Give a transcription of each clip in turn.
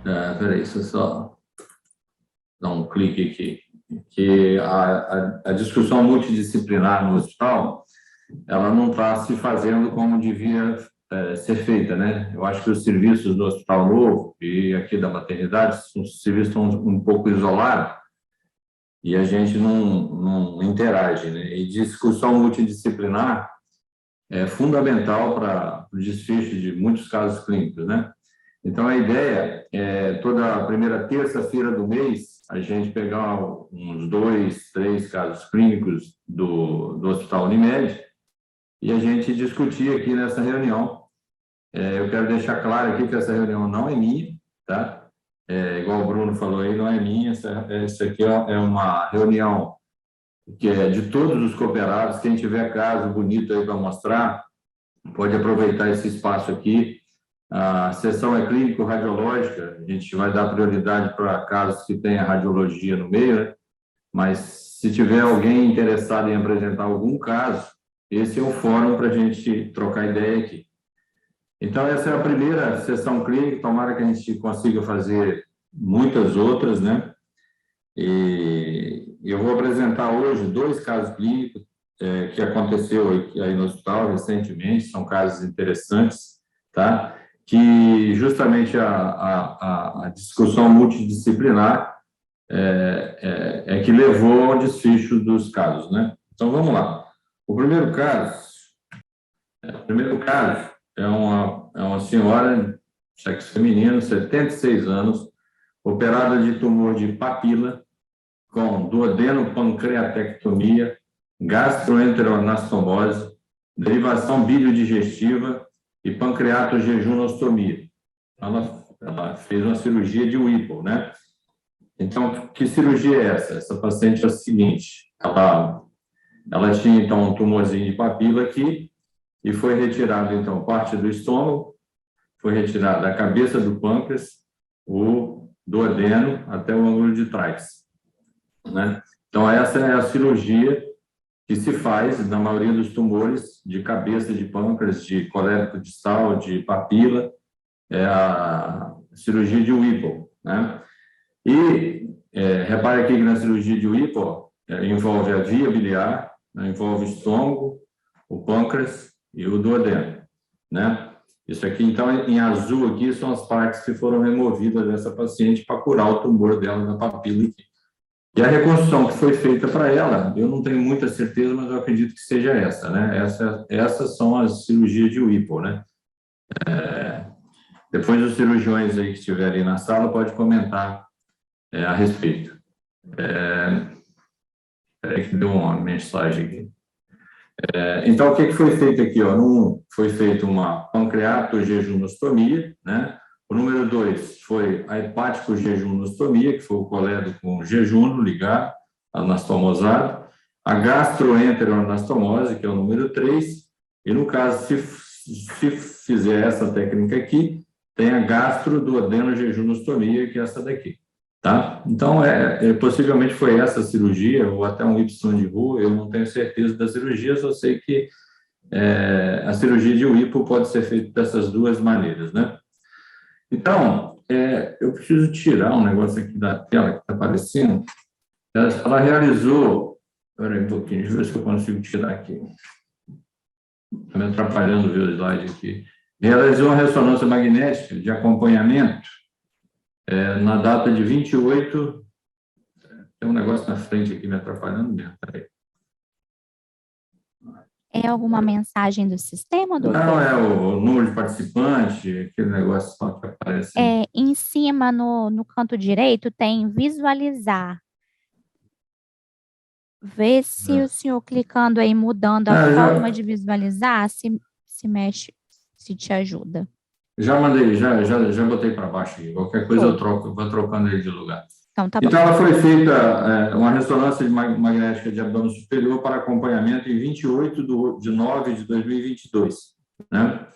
Peraí, deixa eu só dar um clique aqui. Que a discussão multidisciplinar no hospital, ela não está se fazendo como devia ser feita, né? Eu acho que os serviços do Hospital Novo e aqui da maternidade, os serviços estão um pouco isolados e a gente não interage, né? E discussão multidisciplinar é fundamental para o desfecho de muitos casos clínicos, né? Então, a ideia é, toda a primeira terça-feira do mês, a gente pegar uns 2, 3 casos clínicos do Hospital Unimed e a gente discutir aqui nessa reunião. Eu quero deixar claro aqui que essa reunião não é minha, tá? Igual o Bruno falou aí, não é minha, essa aqui é uma reunião que é de todos os cooperados. Quem tiver caso bonito aí para mostrar, pode aproveitar esse espaço aqui. A sessão é clínico-radiológica, a gente vai dar prioridade para casos que tenha radiologia no meio, né? Mas se tiver alguém interessado em apresentar algum caso, esse é o fórum para a gente trocar ideia aqui. Então, essa é a primeira sessão clínica, tomara que a gente consiga fazer muitas outras, né? E eu vou apresentar hoje 2 casos clínicos que aconteceu aí no hospital recentemente, são casos interessantes, tá? Que justamente a discussão multidisciplinar é que levou ao desfecho dos casos, né? Então, vamos lá. O primeiro caso é uma senhora, sexo feminino, 76 anos, operada de tumor de papila, com duodenopancreatectomia, gastroenteroanastomose, derivação biliodigestiva e pancreatojejunostomia. Ela fez uma cirurgia de Whipple, né? Então, que cirurgia é essa? Essa paciente é a seguinte, ela tinha, então, um tumorzinho de papila aqui e foi retirado, então, parte do estômago, foi retirada a cabeça do pâncreas, o duodeno até o ângulo de trás, né? Então, essa é a cirurgia que se faz na maioria dos tumores de cabeça de pâncreas, de colérico distal, de papila, é a cirurgia de Whipple, né? E repare aqui que na cirurgia de Whipple envolve a via biliar, né? Envolve o estômago, o pâncreas e o duodeno, né? Isso aqui, então, em azul aqui, são as partes que foram removidas dessa paciente para curar o tumor dela na papila aqui. E a reconstrução que foi feita para ela, eu não tenho muita certeza, mas eu acredito que seja essa, né? Essas são as cirurgias de Whipple, né? Depois os cirurgiões aí que estiverem na sala pode comentar a respeito. Peraí que deu uma mensagem aqui. Então, o que foi feito aqui? Foi feita uma pancreatojejunostomia, né? O número 2 foi a hepático-jejunostomia, que foi o coledo com jejuno ligado, anastomosado. A gastroenteroanastomose, que é o número 3. E, no caso, se fizer essa técnica aqui, tem a gastroduodenojejunostomia, que é essa daqui. Tá? Então, possivelmente foi essa cirurgia, ou até um Y de rua, eu não tenho certeza da cirurgia, só sei que a cirurgia de Whipple pode ser feita dessas duas maneiras, né? Então, eu preciso tirar um negócio aqui da tela que está aparecendo. Ela realizou, espera aí um pouquinho, deixa eu ver se eu consigo tirar aqui. Está me atrapalhando ver o slide aqui. Realizou uma ressonância magnética de acompanhamento na data de 28, tem um negócio na frente aqui me atrapalhando mesmo, peraí. É alguma mensagem do sistema, doutor? Não, é o número de participante, aquele negócio só que aparece. Em cima, no canto direito, tem visualizar. Vê se o senhor clicando aí, mudando a forma de visualizar, se mexe, se te ajuda. Já mandei, já botei para baixo aqui. Qualquer coisa eu troco, eu vou trocando ele de lugar. Então, tá bom. Então, ela foi feita uma ressonância magnética de abdômen superior para acompanhamento em 28 de 9 de 2022, né?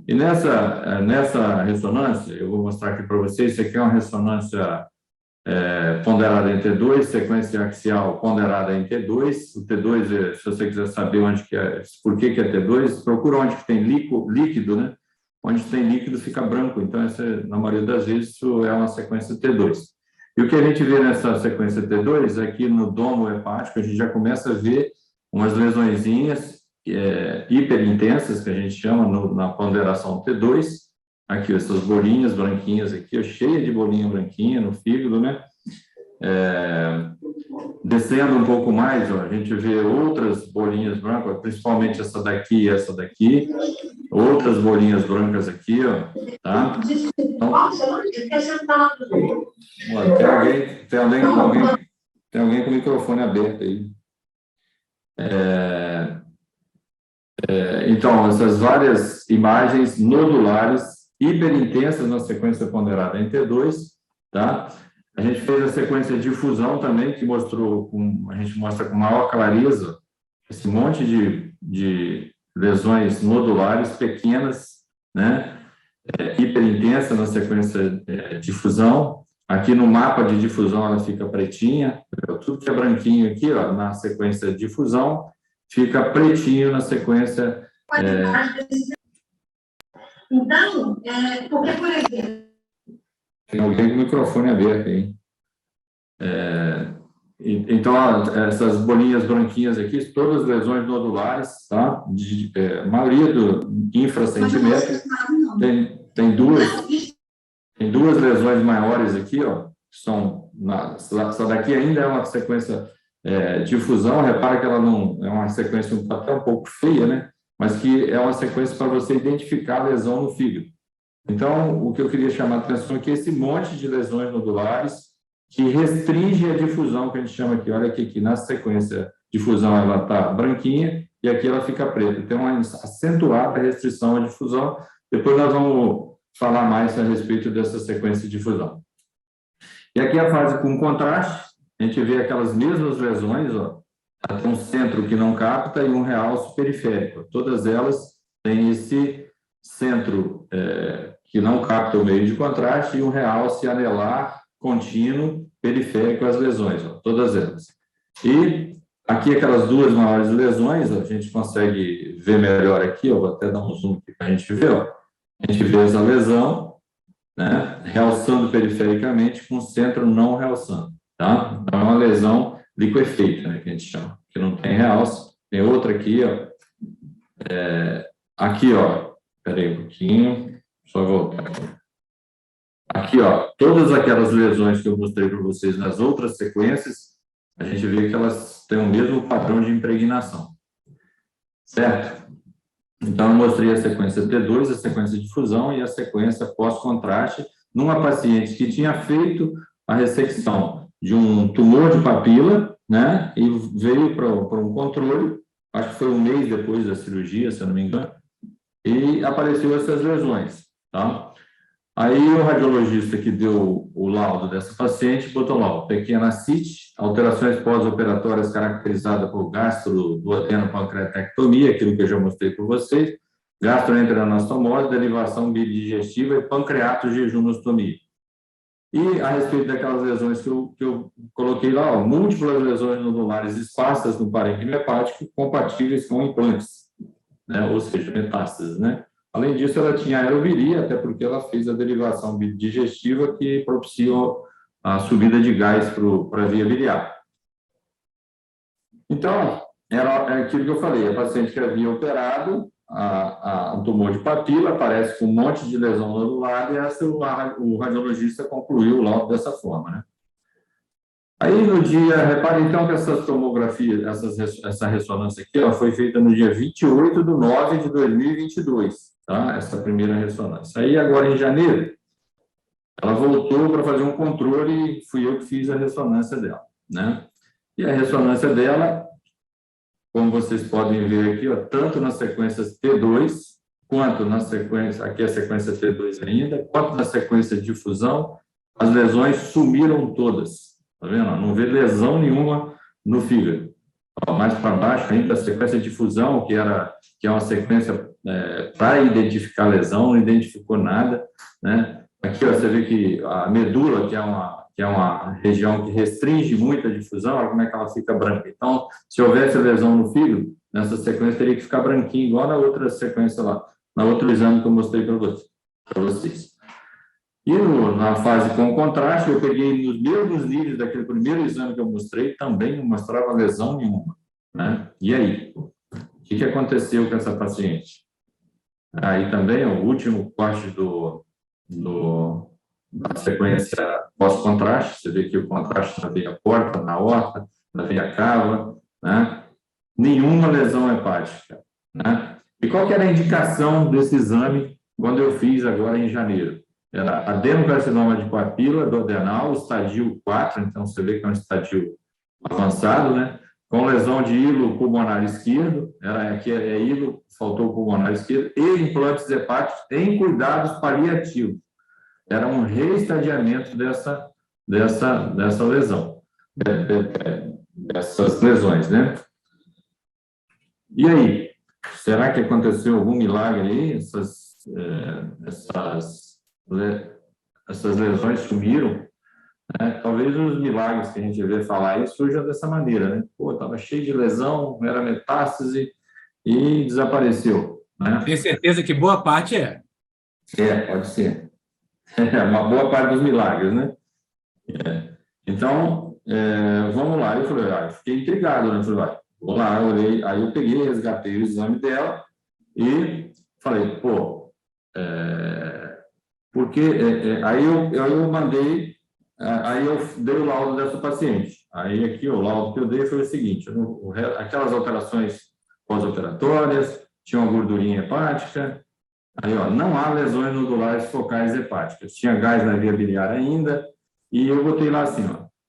E nessa ressonância, eu vou mostrar aqui para vocês, isso aqui é uma ressonância ponderada em T2, sequência axial ponderada em T2. O T2, se você quiser saber onde que por que é T2, procura onde que tem líquido, né? onde tem líquido fica branco. Então, na maioria das vezes, isso é uma sequência T2. E o que a gente vê nessa sequência T2, aqui no domo hepático, a gente já começa a ver umas lesõezinhas hiperintensas, que a gente chama na ponderação T2. Aqui, essas bolinhas branquinhas aqui, cheia de bolinha branquinha no fígado, né? Descendo um pouco mais, a gente vê outras bolinhas brancas, principalmente essa daqui e essa daqui, outras bolinhas brancas aqui, tá? Então, tem alguém com o microfone aberto aí. Então, essas várias imagens nodulares hiperintensas na sequência ponderada em T2, tá? A gente fez a sequência de difusão também, que a gente mostra com maior clareza esse monte de lesões nodulares pequenas, né? Hiperintensa na sequência de difusão. Aqui no mapa de difusão ela fica pretinha, tudo que é branquinho aqui, ó, na sequência de difusão, fica pretinho na sequência. Então, porque, por exemplo... Tem alguém com o microfone aberto aí. Então, essas bolinhas branquinhas aqui, todas lesões nodulares, tá? A maioria do infracentimétrico. Tem duas lesões maiores aqui, ó, que são... Essa daqui ainda é uma sequência de difusão. Repara que ela não é uma sequência até um pouco feia, né? Mas que é uma sequência para você identificar a lesão no fígado. Então, o que eu queria chamar a atenção é que esse monte de lesões nodulares que restringe a difusão, que a gente chama aqui, olha aqui na sequência de difusão ela está branquinha e aqui ela fica preta. Tem uma acentuada restrição à difusão. Depois nós vamos falar mais a respeito dessa sequência de difusão. E aqui a fase com contraste, a gente vê aquelas mesmas lesões, ó, tem um centro que não capta e um realce periférico. Todas elas têm esse centro que não capta o meio de contraste e um realce anelar contínuo periférico às lesões, ó, todas elas. E aqui aquelas duas maiores lesões, ó, a gente consegue ver melhor aqui, ó, vou até dar um zoom aqui para a gente ver, ó. A gente vê essa lesão, né, realçando perifericamente com o centro não realçando, tá? Então é uma lesão liquefeita, né, que a gente chama, que não tem realce. Tem outra aqui, ó. Aqui, ó, espera aí um pouquinho, só voltar aqui. Aqui, ó, todas aquelas lesões que eu mostrei para vocês nas outras sequências, a gente vê que elas têm o mesmo padrão de impregnação, certo? Então, eu mostrei a sequência T2, a sequência de difusão e a sequência pós-contraste numa paciente que tinha feito a ressecção de um tumor de papila, né, e veio para um controle, acho que foi um mês depois da cirurgia, se eu não me engano, e apareceu essas lesões, tá? Aí o radiologista que deu o laudo dessa paciente botou lá, ó, pequena ascite, alterações pós-operatórias caracterizadas por gastroduodenopancreatectomia, aquilo que eu já mostrei para vocês, gastroenteroanastomose, derivação bidigestiva e pancreatojejunostomia. E a respeito daquelas lesões que eu coloquei lá, ó, múltiplas lesões nodulares esparsas no parênquima hepático compatíveis com implantes, né, ou seja, metástases, né? Além disso, ela tinha aeroviria, até porque ela fez a derivação digestiva que propiciou a subida de gás para a via biliar. Então, era aquilo que eu falei, a paciente que havia operado um tumor de papila, aparece com um monte de lesão nodular, e o radiologista concluiu o laudo dessa forma, né? Aí, no dia, repare então que essa tomografia, essa ressonância aqui, ela foi feita no dia 28/9/2022, tá? Essa primeira ressonância. Aí, agora em janeiro, ela voltou para fazer um controle e fui eu que fiz a ressonância dela, né? E a ressonância dela, como vocês podem ver aqui, ó, tanto nas sequências T2, quanto na sequência, aqui a sequência T2 ainda, quanto na sequência de difusão, as lesões sumiram todas. Tá vendo? Não vê lesão nenhuma no fígado. Ó, mais para baixo ainda a sequência de difusão, que é uma sequência para identificar lesão, não identificou nada, né? Aqui, ó, você vê que a medula, que é uma região que restringe muito a difusão, olha como é que ela fica branca. Então, se houvesse lesão no fígado, nessa sequência teria que ficar branquinho, igual na outra sequência lá. no outro exame que eu mostrei para vocês. E na fase com contraste, eu peguei nos mesmos níveis daquele primeiro exame que eu mostrei, também não mostrava lesão nenhuma, né? E aí? O que aconteceu com essa paciente? Aí também, o último corte da sequência pós-contraste, você vê que o contraste na veia porta, na aorta, na veia cava, né? Nenhuma lesão hepática, né? E qual que era a indicação desse exame quando eu fiz agora em janeiro? Era adenocarcinoma de papila do adenal, estadio 4, então você vê que é um estadio avançado, né? Com lesão de hilo pulmonar esquerdo, aqui é hilo, faltou o pulmonar esquerdo, e implantes hepáticos em cuidados paliativos. Era um reestadiamento dessa lesão, dessas lesões, né? E aí? Será que aconteceu algum milagre aí? Essas lesões sumiram? Né? Talvez os milagres que a gente vê falar aí surjam dessa maneira, né? Pô, estava cheio de lesão, era metástase e desapareceu, né? Tenho certeza que boa parte é. Pode ser. Uma boa parte dos milagres, né? Então, vamos lá. Eu falei, fiquei intrigado, né? Eu falei, vou lá, eu olhei, aí eu peguei, resgatei o exame dela e falei, pô, porque aí eu mandei, aí eu dei o laudo dessa paciente. Aí aqui o laudo que eu dei foi o seguinte: aquelas alterações pós-operatórias, tinha uma gordurinha hepática, aí não há lesões nodulares focais hepáticas, tinha gás na via biliar ainda, e eu botei lá assim,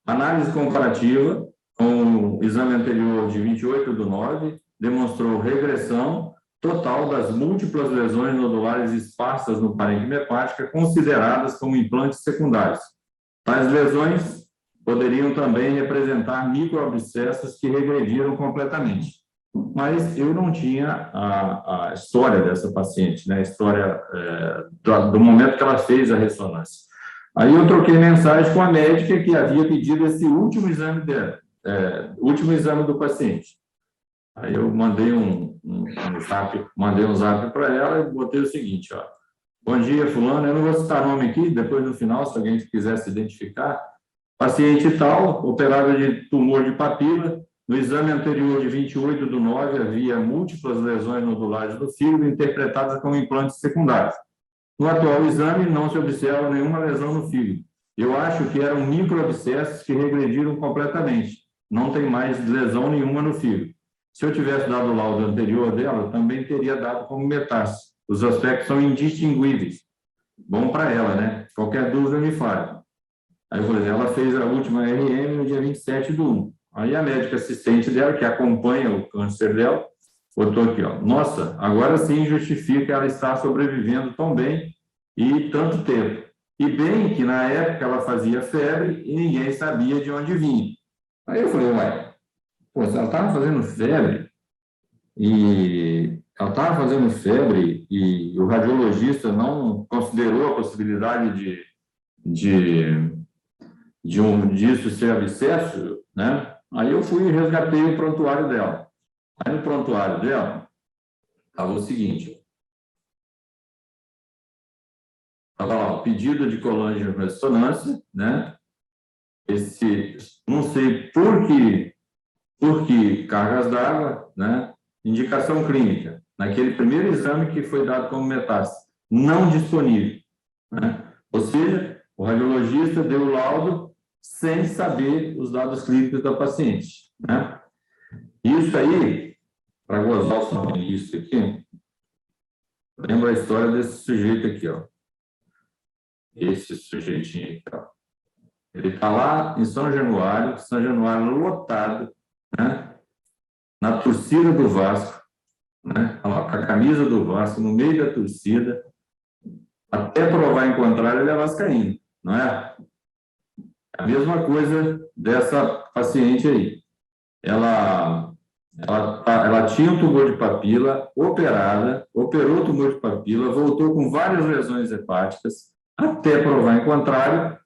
análise comparativa com o exame anterior de 28/9, demonstrou regressão total das múltiplas lesões nodulares esparsas no parênquima hepática consideradas como implantes secundários. Tais lesões poderiam também representar microabscessos que regrediram completamente. Mas eu não tinha a história dessa paciente, né? A história do momento que ela fez a ressonância. Aí eu troquei mensagem com a médica que havia pedido esse último exame dela, último exame do paciente. Aí eu mandei um zap para ela e botei o seguinte, bom dia, fulano, eu não vou citar nome aqui, depois no final, se alguém quiser se identificar, paciente tal, operada de tumor de papila, no exame anterior de 28/9 havia múltiplas lesões nodulares do fígado interpretadas como implantes secundários. No atual exame não se observa nenhuma lesão no fígado. Eu acho que eram microabscessos que regrediram completamente. Não tem mais lesão nenhuma no fígado. Se eu tivesse dado o laudo anterior dela, também teria dado como metástase. Os aspectos são indistinguíveis. Bom para ela, né? Qualquer dúvida me fale. Aí eu falei, ela fez a última RM no dia 27/1. Aí a médica assistente dela, que acompanha o câncer dela, botou aqui, nossa, agora sim justifica ela estar sobrevivendo tão bem e tanto tempo. E bem que na época ela fazia febre e ninguém sabia de onde vinha. Aí eu falei, pô, se ela estava fazendo febre e o radiologista não considerou a possibilidade disso ser abscesso, né? Aí eu fui e resgatei o prontuário dela. Aí no prontuário dela estava o seguinte, estava lá, pedido de colangio ressonância, né? Não sei por que cargas d'água, né? Indicação clínica, naquele primeiro exame que foi dado como metástase, não disponível, né? Ou seja, o radiologista deu o laudo sem saber os dados clínicos da paciente, né? Isso aí, para gozar o sanguinista aqui, lembra a história desse sujeito aqui, Esse sujeitinho aqui, Ele está lá em São Januário lotado, né? Na torcida do Vasco, né? Com a camisa do Vasco, no meio da torcida, até provar em contrário, ele é vascaíno, não é? A mesma coisa dessa paciente aí. Ela tinha um tumor de papila, operou o tumor de papila, voltou com várias lesões hepáticas, até provar em contrário,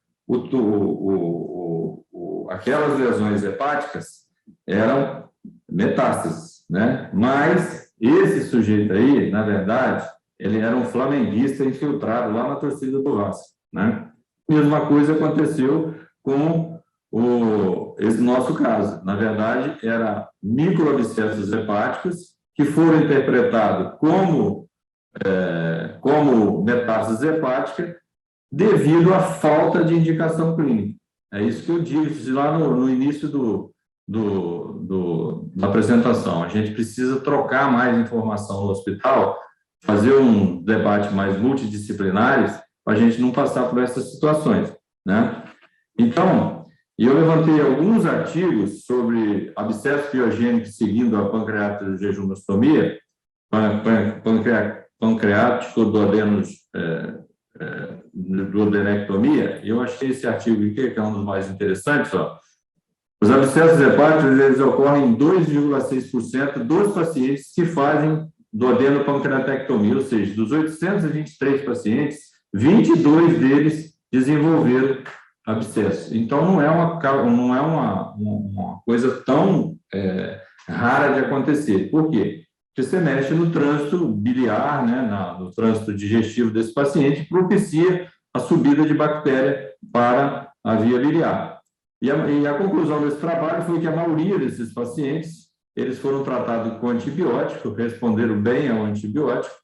aquelas lesões hepáticas eram metástases, né? Mas esse sujeito aí, na verdade, ele era um flamenguista infiltrado lá na torcida do Vasco, né? Mesma coisa aconteceu com esse nosso caso. Na verdade, era microabscessos hepáticos que foram interpretados como metástase hepática devido à falta de indicação clínica. É isso que eu disse lá no início da apresentação. A gente precisa trocar mais informação no hospital, fazer um debate mais multidisciplinares para a gente não passar por essas situações, né? Então, eu levantei alguns artigos sobre abscesso piogênico seguindo a pancreatojejunostomia, pancreático duodenectomia. Eu achei esse artigo aqui, que é um dos mais interessantes, ó. Os abscessos hepáticos, eles ocorrem em 2,6% dos pacientes que fazem duodenopancreatectomia, ou seja, dos 823 pacientes, 22 deles desenvolveram abscesso. Então, não é uma coisa tão rara de acontecer. Por quê? Porque você mexe no trânsito biliar, né, no trânsito digestivo desse paciente, propicia a subida de bactéria para a via biliar. E a conclusão desse trabalho foi que a maioria desses pacientes, eles foram tratados com antibiótico, responderam bem ao antibiótico,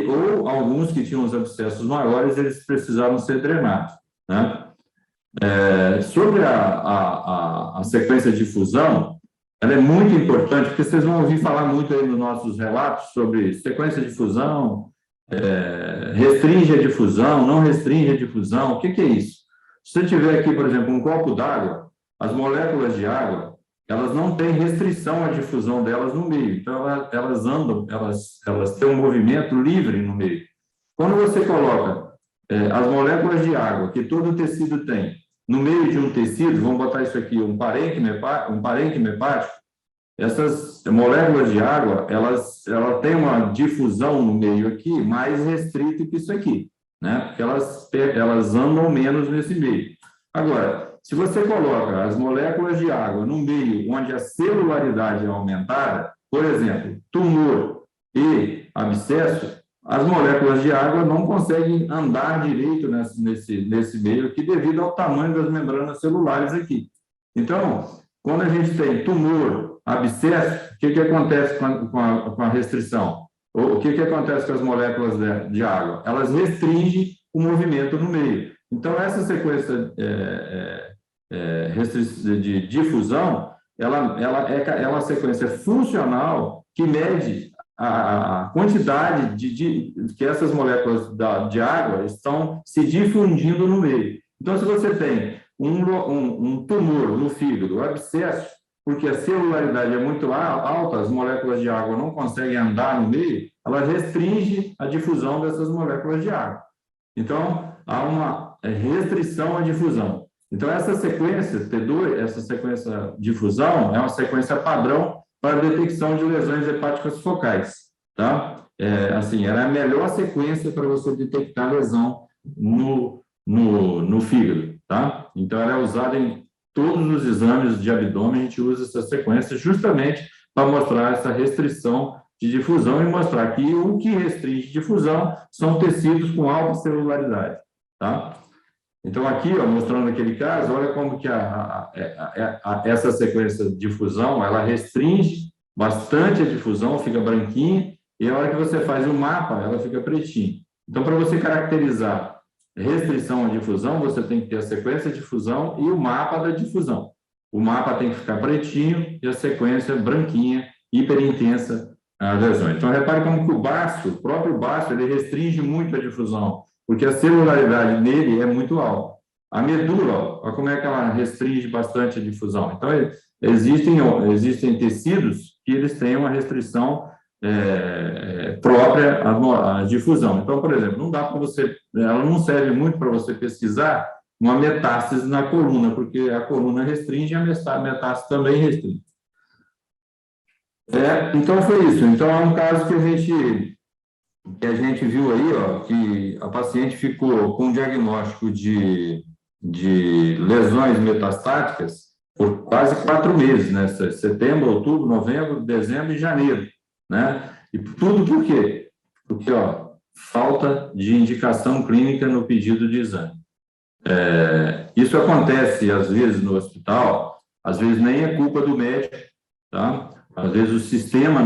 ou alguns que tinham os abscessos maiores, eles precisaram ser drenados, né? Sobre a sequência de difusão, ela é muito importante, porque vocês vão ouvir falar muito aí nos nossos relatos sobre sequência de difusão, restringe a difusão, não restringe a difusão. O que é isso? Se você tiver aqui, por exemplo, um copo d'água, as moléculas de água, elas não têm restrição à difusão delas no meio. Então, elas andam, elas têm um movimento livre no meio. Quando você coloca as moléculas de água, que todo tecido tem, no meio de um tecido, vamos botar isso aqui, um parênquima hepático, essas moléculas de água, ela tem uma difusão no meio aqui mais restrita que isso aqui, né? Porque elas andam menos nesse meio. Agora, se você coloca as moléculas de água no meio onde a celularidade é aumentada, por exemplo, tumor e abscesso, as moléculas de água não conseguem andar direito nesse meio aqui devido ao tamanho das membranas celulares aqui. Então, quando a gente tem tumor, abscesso, o que acontece com a restrição? O que acontece com as moléculas de água? Elas restringem o movimento no meio. Então, essa sequência de difusão, ela é uma sequência funcional que mede a quantidade que essas moléculas de água estão se difundindo no meio. Então, se você tem um tumor no fígado, abscesso, porque a celularidade é muito alta, as moléculas de água não conseguem andar no meio, ela restringe a difusão dessas moléculas de água. Então, há uma restrição à difusão. Então, essa sequência T2, essa sequência de difusão, é uma sequência padrão para a detecção de lesões hepáticas focais, tá? Assim, era a melhor sequência para você detectar lesão no fígado, tá? Então, ela é usada em todos os exames de abdômen, a gente usa essa sequência justamente para mostrar essa restrição de difusão e mostrar que o que restringe difusão são tecidos com alta celularidade, tá? Então, aqui, ó, mostrando aquele caso, olha como que essa sequência de difusão, ela restringe bastante a difusão, fica branquinha, e a hora que você faz o mapa, ela fica pretinha. Então, para você caracterizar restrição à difusão, você tem que ter a sequência de difusão e o mapa da difusão. O mapa tem que ficar pretinho e a sequência branquinha, hiperintensa as lesões. Então, repare como que o próprio baço, ele restringe muito a difusão, porque a celularidade nele é muito alta. A medula, olha como é que ela restringe bastante a difusão. Então, existem tecidos que eles têm uma restrição própria à difusão. Então, por exemplo, não dá para você, ela não serve muito para você pesquisar uma metástase na coluna, porque a coluna restringe e a metástase também restringe. Então, foi isso. Então, é um caso que a gente viu aí, ó, que a paciente ficou com um diagnóstico de lesões metastáticas por quase 4 meses, né? Setembro, outubro, novembro, dezembro e janeiro, né? E tudo por quê? Porque, ó, falta de indicação clínica no pedido de exame. Isso acontece, às vezes, no hospital, às vezes nem é culpa do médico, tá? Às vezes o sistema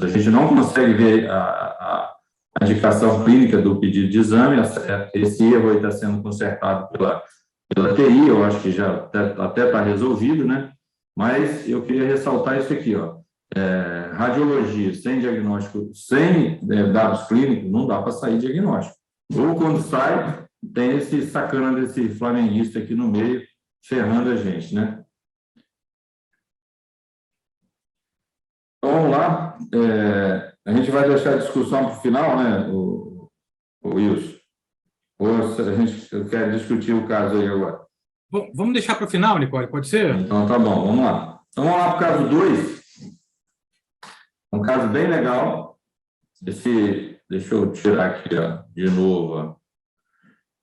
a gente não consegue ver a indicação clínica do pedido de exame, esse erro aí está sendo consertado pela TI, eu acho que já até está resolvido, né? Mas eu queria ressaltar isso aqui, ó. Radiologia sem diagnóstico, sem dados clínicos, não dá para sair diagnóstico. Ou quando sai, tem esse sacana desse flamenguista aqui no meio, ferrando a gente, né? Então, vamos lá. A gente vai deixar a discussão para o final, né, o Wilson? Ou a gente quer discutir o caso aí agora? Bom, vamos deixar para o final, Nicole, pode ser? Então, tá bom, vamos lá. Então, vamos lá para o caso 2. Um caso bem legal. Deixa eu tirar aqui, ó, de novo. Ó.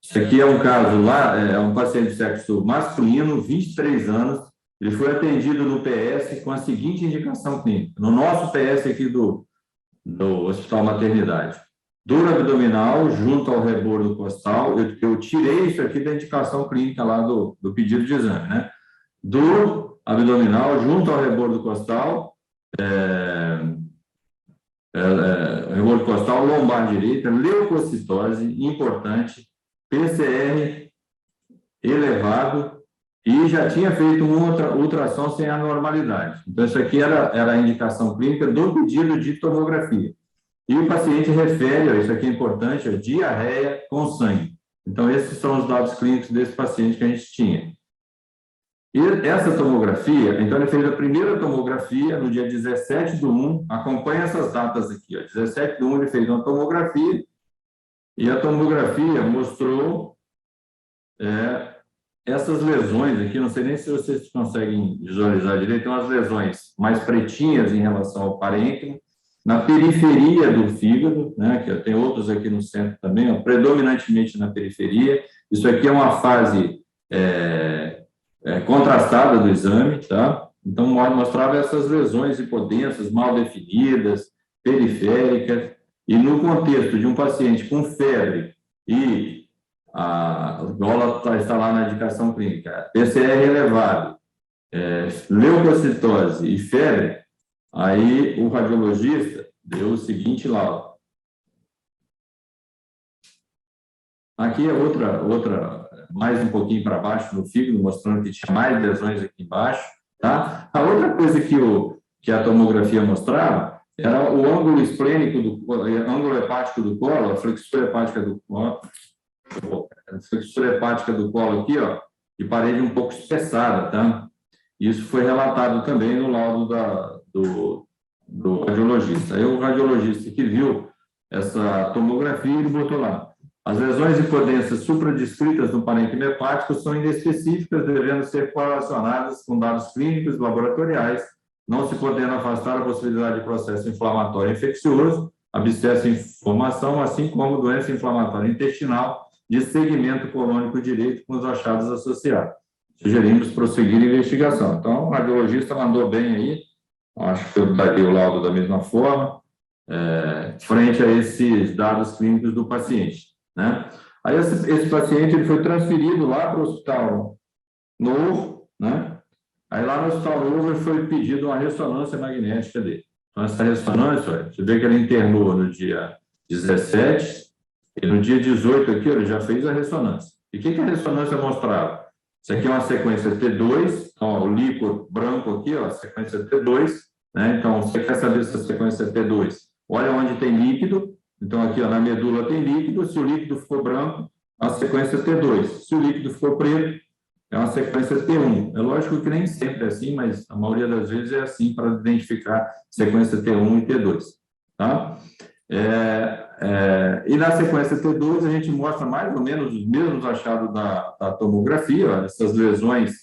Isso aqui é um caso lá, é um paciente de sexo masculino, 23 anos. Ele foi atendido no PS com a seguinte indicação clínica. No nosso PS aqui do Hospital Maternidade. Dor abdominal junto ao rebordo costal. Eu tirei isso aqui da indicação clínica lá do pedido de exame, né? Dor abdominal junto ao rebordo costal, rebordo costal, lombar direita, leucocitose, importante, PCR elevado e já tinha feito uma ultrassom sem anormalidade. Então, isso aqui era a indicação clínica do pedido de tomografia. E o paciente refere, isso aqui é importante, diarreia com sangue. Então, esses são os dados clínicos desse paciente que a gente tinha. E essa tomografia, então, ele fez a primeira tomografia no dia 17/1, acompanha essas datas aqui, ó, 17/1 ele fez uma tomografia, e a tomografia mostrou essas lesões aqui, não sei nem se vocês conseguem visualizar direito, tem umas lesões mais pretinhas em relação ao parênquima, na periferia do fígado, né, que tem outros aqui no centro também, ó, predominantemente na periferia. Isso aqui é uma fase contrastada do exame, tá? Então, mostrava essas lesões hipodensas, mal definidas, periféricas, e no contexto de um paciente com febre e a bola está lá na indicação clínica, PCR elevado, leucocitose e febre, aí o radiologista deu o seguinte laudo. Aqui é outra, mais um pouquinho para baixo no fígado, mostrando que tinha mais lesões aqui embaixo, tá? A outra coisa que a tomografia mostrava era o ângulo esplênico, ângulo hepático do colo, a flexura hepática do colo, aqui, ó, e parede um pouco espessada, tá? Isso foi relatado também no laudo do radiologista. Aí o radiologista que viu essa tomografia, ele botou lá: as lesões hipodensas supradescritas no parênquima hepático são inespecíficas, devendo ser correlacionadas com dados clínicos laboratoriais, não se podendo afastar a possibilidade de processo inflamatório infeccioso, abscesso em formação, assim como doença inflamatória intestinal de segmento colônico direito com os achados associados. Sugerimos prosseguir a investigação. Então, o radiologista mandou bem aí, acho que eu daria o laudo da mesma forma, frente a esses dados clínicos do paciente, né? Aí esse paciente ele foi transferido lá para o Hospital Novo, né? Aí lá no Hospital Novo foi pedido uma ressonância magnética dele. Então, essa ressonância, você vê que ele internou no dia 17, e no dia 18 aqui, ele já fez a ressonância. E o que a ressonância mostrava? Isso aqui é uma sequência T2, então, o líquido branco aqui, ó, a sequência T2, né? Então, você quer saber se a sequência T2? Olha onde tem líquido. Então, aqui, ó, na medula tem líquido. Se o líquido for branco, a sequência T2. Se o líquido for preto, é uma sequência T1. É lógico que nem sempre é assim, mas a maioria das vezes é assim para identificar sequência T1 e T2, tá? E na sequência T2 a gente mostra mais ou menos os mesmos achados da tomografia, ó, essas lesões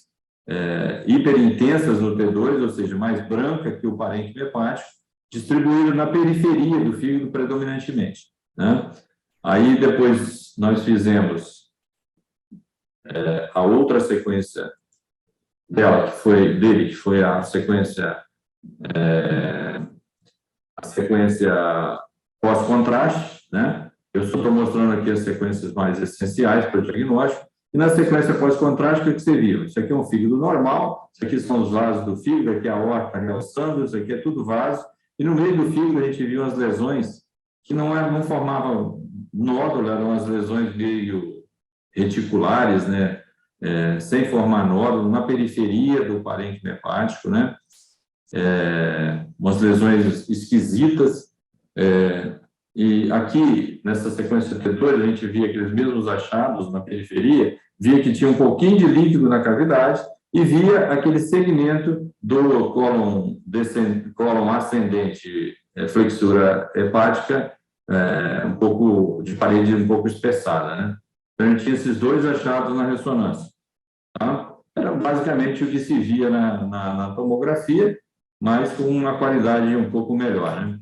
hiperintensas no T2, ou seja, mais branca que o parênquima hepático, distribuído na periferia do fígado predominantemente, né? Aí depois nós fizemos a outra sequência dele, que foi a sequência a sequência pós-contraste, né? Eu só estou mostrando aqui as sequências mais essenciais para o diagnóstico. E na sequência pós-contraste, o que você viu? Isso aqui é um fígado normal, isso aqui são os vasos do fígado, aqui é a aorta realçando, isso aqui é tudo vaso. E no meio do fígado a gente viu as lesões que não formavam nódulo, eram as lesões meio reticulares, né? Sem formar nódulo, na periferia do parênquima hepático, né? Umas lesões esquisitas. E aqui, nessa sequência T2, a gente via aqueles mesmos achados na periferia, via que tinha um pouquinho de líquido na cavidade e via aquele segmento do cólon ascendente, flexura hepática, um pouco de parede um pouco espessada, né? Então, a gente tinha esses dois achados na ressonância. Tá? Era basicamente o que se via na tomografia, mas com uma qualidade um pouco melhor, né?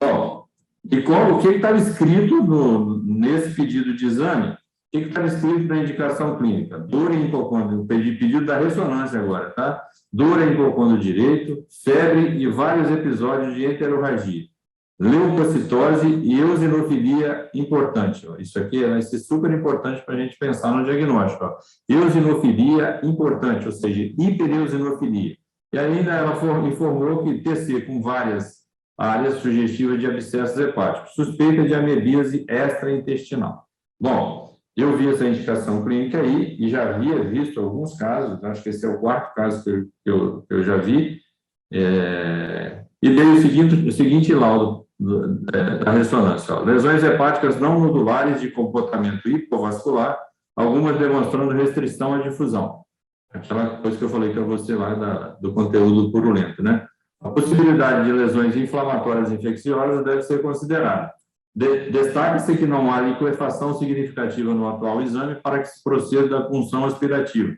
Bom, e o que estava escrito nesse pedido de exame? O que estava escrito na indicação clínica? Dor em hipocôndrio, pedido da ressonância agora, tá? Dor em hipocôndrio direito, febre e vários episódios de enterorragia. Leucocitose e eosinofilia importante. Ó. Isso aqui vai ser super importante para a gente pensar no diagnóstico. Ó. Eosinofilia importante, ou seja, hipereosinofilia. E ainda ela informou que TC com várias áreas sugestivas de abscessos hepáticos, suspeita de amebíase extraintestinal. Bom, eu vi essa indicação clínica aí e já havia visto alguns casos, acho que esse é o 4º caso que eu já vi, e dei o seguinte laudo da ressonância. Ó, lesões hepáticas não nodulares de comportamento hipovascular, algumas demonstrando restrição à difusão. Aquela coisa que eu falei para você lá do conteúdo purulento, né? A possibilidade de lesões inflamatórias infecciosas deve ser considerada. Destaca-se que não há liquefação significativa no atual exame para que se proceda da punção aspirativa.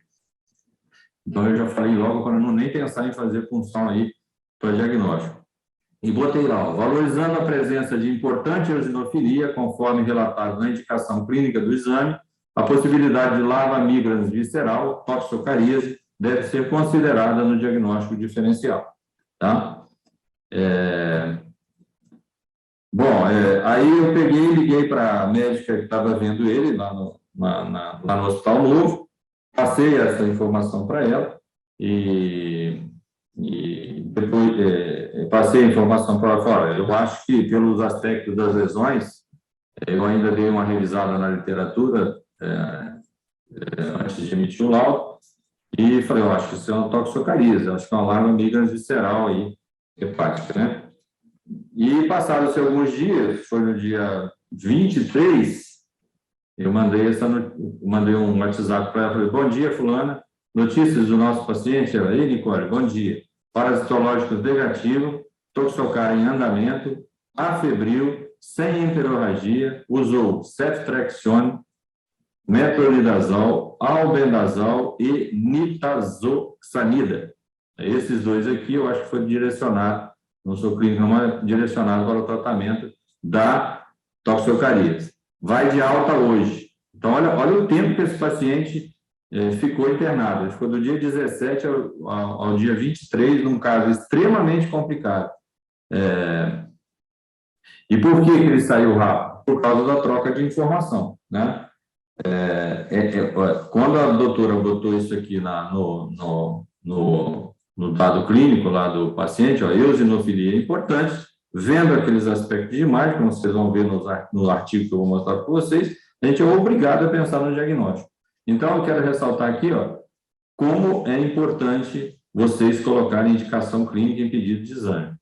Então, eu já falei logo para não nem pensar em fazer punção aí para diagnóstico. E botei lá, valorizando a presença de importante eosinofilia, conforme relatado na indicação clínica do exame, a possibilidade de lava migrans visceral, toxocaríase, deve ser considerada no diagnóstico diferencial. Tá? Bom, aí eu peguei e liguei para a médica que estava vendo ele lá no Hospital Novo, passei essa informação para ela e depois passei a informação para ela fora. Eu acho que, pelos aspectos das lesões, eu ainda dei uma revisada na literatura antes de emitir o laudo, e falei, eu acho que isso é uma toxocaríase, acho que é uma larva migrans visceral aí, hepática, né? E passaram-se alguns dias, foi no dia 23, eu mandei um WhatsApp para ela, falei, bom dia, fulana, notícias do nosso paciente, ela, ei, Nicole, bom dia, parasitológico negativo, toxocara em andamento, afebril, sem enterorragia, usou ceftriaxone, metronidazol, albendazol e nitazoxanida. Esses dois aqui, eu acho que foi direcionado, não sou clínico, mas direcionado para o tratamento da toxocaríase. Vai de alta hoje. Então, olha o tempo que esse paciente ficou internado. Ele ficou do dia 17 ao dia 23, num caso extremamente complicado. E por que ele saiu rápido? Por causa da troca de informação, né? Quando a doutora botou isso aqui no dado clínico lá do paciente, eosinofilia é importante, vendo aqueles aspectos de imagem, como vocês vão ver no artigo que eu vou mostrar para vocês, a gente é obrigado a pensar no diagnóstico. Então, eu quero ressaltar aqui, como é importante vocês colocarem indicação clínica em pedido de exame,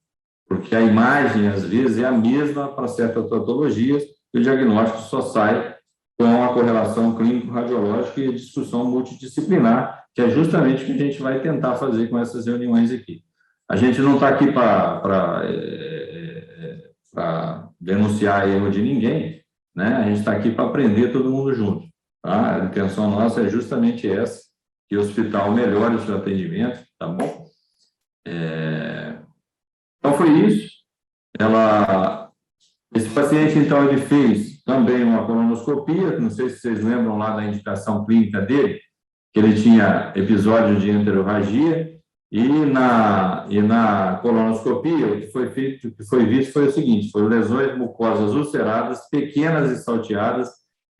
porque a imagem, às vezes, é a mesma para certas patologias, e o diagnóstico só sai com a correlação clínico-radiológica e a discussão multidisciplinar, que é justamente o que a gente vai tentar fazer com essas reuniões aqui. A gente não está aqui para denunciar erro de ninguém, né? A gente está aqui para aprender todo mundo junto. Tá? A intenção nossa é justamente essa, que o hospital melhore o seu atendimento, tá bom? Então, foi isso. Esse paciente, então, ele fez também uma colonoscopia, não sei se vocês lembram lá da indicação clínica dele, que ele tinha episódio de enterorragia, E na colonoscopia, o que foi visto foi o seguinte: foram lesões mucosas ulceradas, pequenas e salteadas,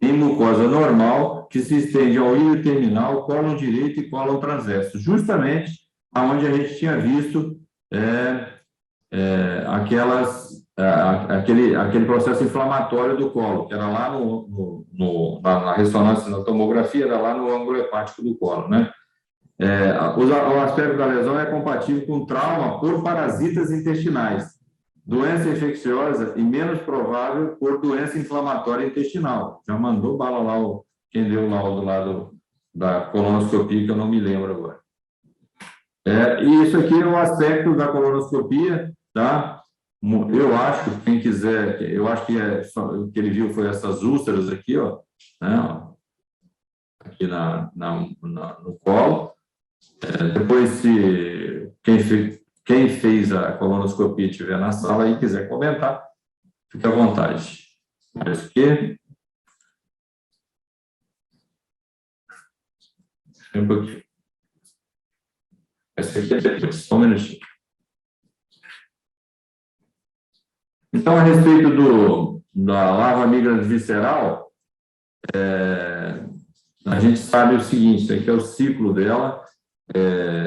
em mucosa normal, que se estende ao ilho terminal, cólon direito e cólon transverso, justamente aonde a gente tinha visto aquele processo inflamatório do colo, que era lá na ressonância, na tomografia, era lá no ângulo hepático do colo, né? O aspecto da lesão é compatível com trauma por parasitas intestinais, doença infecciosa e menos provável por doença inflamatória intestinal. Já mandou bala lá, quem deu o laudo lá da colonoscopia, que eu não me lembro agora. E isso aqui é o aspecto da colonoscopia, tá? Eu acho que quem quiser, eu acho que o que ele viu foi essas úlceras aqui, ó, né? Aqui no colo. Depois, se quem fez a colonoscopia estiver na sala e quiser comentar, fique à vontade. Isso aqui. Um pouquinho. Esse aqui é depois, só um minutinho. Então, a respeito da larva migrans visceral, a gente sabe o seguinte: isso aqui é o ciclo dela.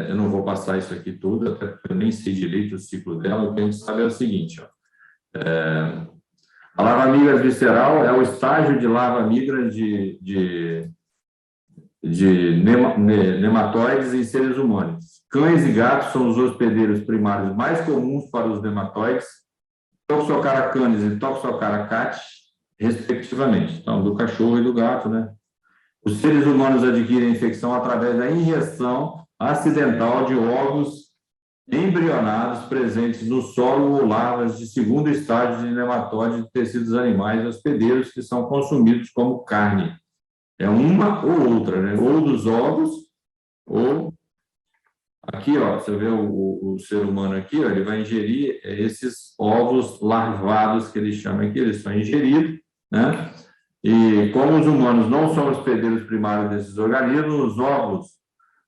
Eu não vou passar isso aqui tudo, até porque eu nem sei direito o ciclo dela. O que a gente sabe é o seguinte: ó, a larva migrans visceral é o estágio de larva migrans de nematóides em seres humanos. Cães e gatos são os hospedeiros primários mais comuns para os nematóides, Toxocara canis e Toxocara cat, respectivamente. Então, do cachorro e do gato, né? Os seres humanos adquirem a infecção através da injeção acidental de ovos embrionados presentes no solo ou larvas de segundo estágio de nematóide de tecidos animais hospedeiros que são consumidos como carne. É uma ou outra, né? Ou dos ovos, ou... Aqui, ó, você vê o ser humano aqui, ó, ele vai ingerir esses ovos larvados que ele chama aqui, eles são ingeridos, né? E como os humanos não são hospedeiros primários desses organismos, os ovos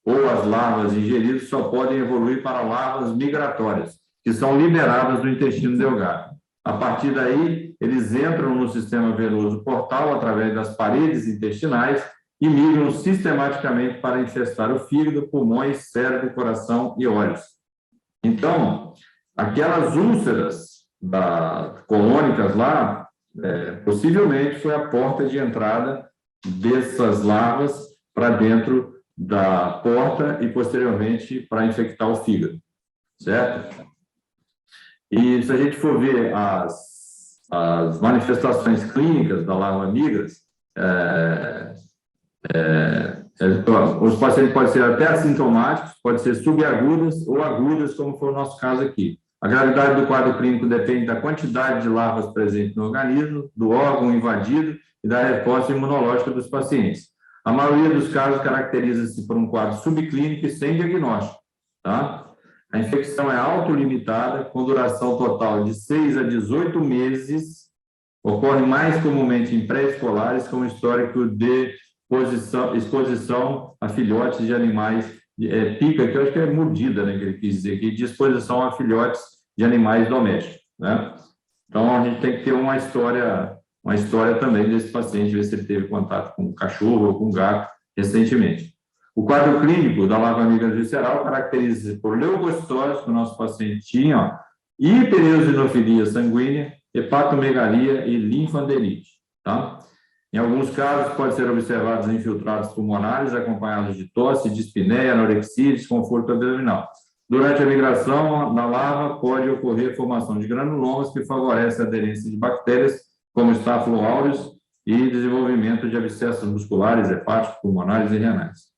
ou as larvas ingeridas só podem evoluir para larvas migratórias, que são liberadas do intestino delgado. A partir daí, eles entram no sistema venoso portal através das paredes intestinais e migram sistematicamente para infestar o fígado, pulmões, cérebro, coração e olhos. Então, aquelas úlceras colônicas lá, possivelmente foi a porta de entrada dessas larvas para dentro da porta e, posteriormente, para infectar o fígado, certo? E se a gente for ver as manifestações clínicas da larva migrans, os pacientes podem ser até assintomáticos, podem ser subagudas ou agudas, como foi o nosso caso aqui. A gravidade do quadro clínico depende da quantidade de larvas presentes no organismo, do órgão invadido e da resposta imunológica dos pacientes. A maioria dos casos caracteriza-se por um quadro subclínico e sem diagnóstico, tá? A infecção é autolimitada, com duração total de 6 a 18 meses, ocorre mais comumente em pré-escolares, com histórico de exposição a filhotes de animais, pica, que eu acho que é mordida, né, que ele quis dizer aqui, de exposição a filhotes de animais domésticos, né? Então, a gente tem que ter uma história também desse paciente, ver se ele teve contato com cachorro ou com gato recentemente. O quadro clínico da larva migrans visceral caracteriza-se por leucocitose, que o nosso paciente tinha, ó, hipereosinofilia sanguínea, hepatomegalia e linfanderite, tá? Em alguns casos, pode ser observados infiltrados pulmonares acompanhados de tosse, dispneia, anorexia e desconforto abdominal. Durante a migração da larva, pode ocorrer formação de granulomas que favorece a aderência de bactérias, como Staphylo aureus, e desenvolvimento de abscessos musculares, hepáticos, pulmonares e renais.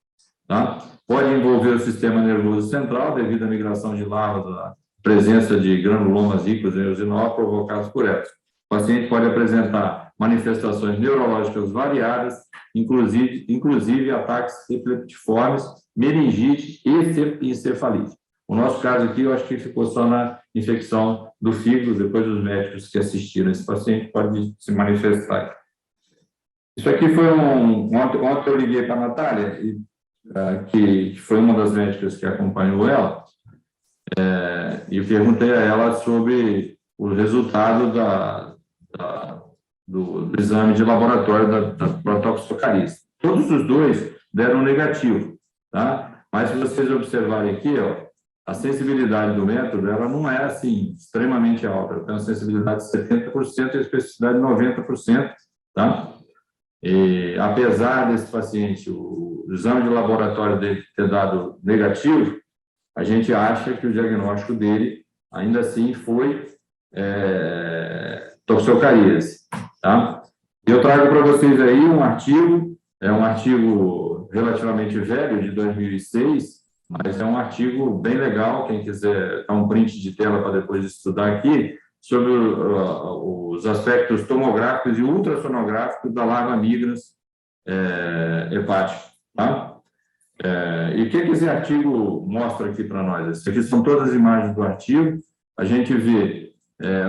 Tá? Pode envolver o sistema nervoso central, devido à migração de larvas, a presença de granulomas ricos em eosinol provocados por elas. O paciente pode apresentar manifestações neurológicas variadas, inclusive ataques epileptiformes, meningite e encefalite. O nosso caso aqui, eu acho que ficou só na infecção do fígado, depois os médicos que assistiram esse paciente podem se manifestar. Isso aqui foi ontem eu liguei para a Natália, que foi uma das médicas que acompanhou ela, E perguntei a ela sobre o resultado do exame de laboratório da protoxocariza. Todos os dois deram negativo, tá? Mas se vocês observarem aqui, ó, a sensibilidade do método, ela não é assim extremamente alta, ela tem uma sensibilidade de 70% e a especificidade de 90%, tá? E apesar desse paciente, o exame de laboratório dele ter dado negativo, a gente acha que o diagnóstico dele, ainda assim, foi toxocaríase, tá? Eu trago para vocês aí um artigo relativamente velho, de 2006, mas é um artigo bem legal, quem quiser dar um print de tela para depois estudar aqui, sobre os aspectos tomográficos e ultrassonográficos da larva migrans hepática, tá? E o que esse artigo mostra aqui para nós? Isso aqui são todas as imagens do artigo. A gente vê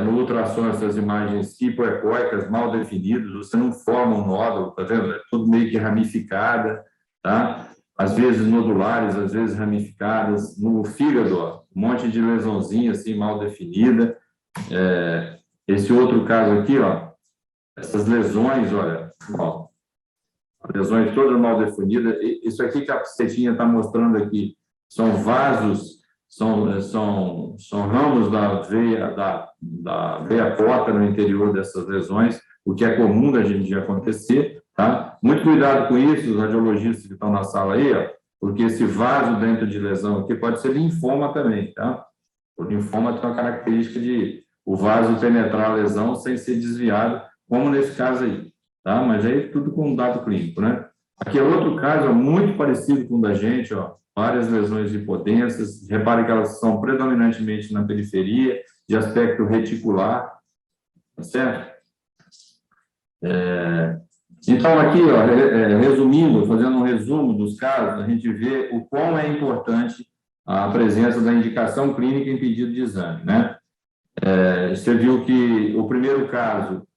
no ultrassom essas imagens hipoecóicas mal definidas, você não forma um nódulo, tá vendo? É tudo meio que ramificada, tá? Às vezes nodulares, às vezes ramificadas. No fígado, ó, um monte de lesãozinha assim mal definida. Esse outro caso aqui, ó, essas lesões, olha, ó, lesões todas mal definidas. Isso aqui que a setinha está mostrando aqui são vasos, são ramos da veia porta no interior dessas lesões, o que é comum da gente acontecer, tá? Muito cuidado com isso, os radiologistas que estão na sala aí, ó, porque esse vaso dentro de lesão aqui pode ser linfoma também, tá? O linfoma tem uma característica de o vaso penetrar a lesão sem ser desviado, como nesse caso aí, tá? Mas aí tudo com dado clínico, né? Aqui é outro caso, muito parecido com o da gente, ó, várias lesões hipodensas. Repare que elas são predominantemente na periferia, de aspecto reticular, tá certo? Então, aqui, ó, resumindo, fazendo um resumo dos casos, a gente vê o quão é importante a presença da indicação clínica em pedido de exame, né? Você viu que o primeiro caso,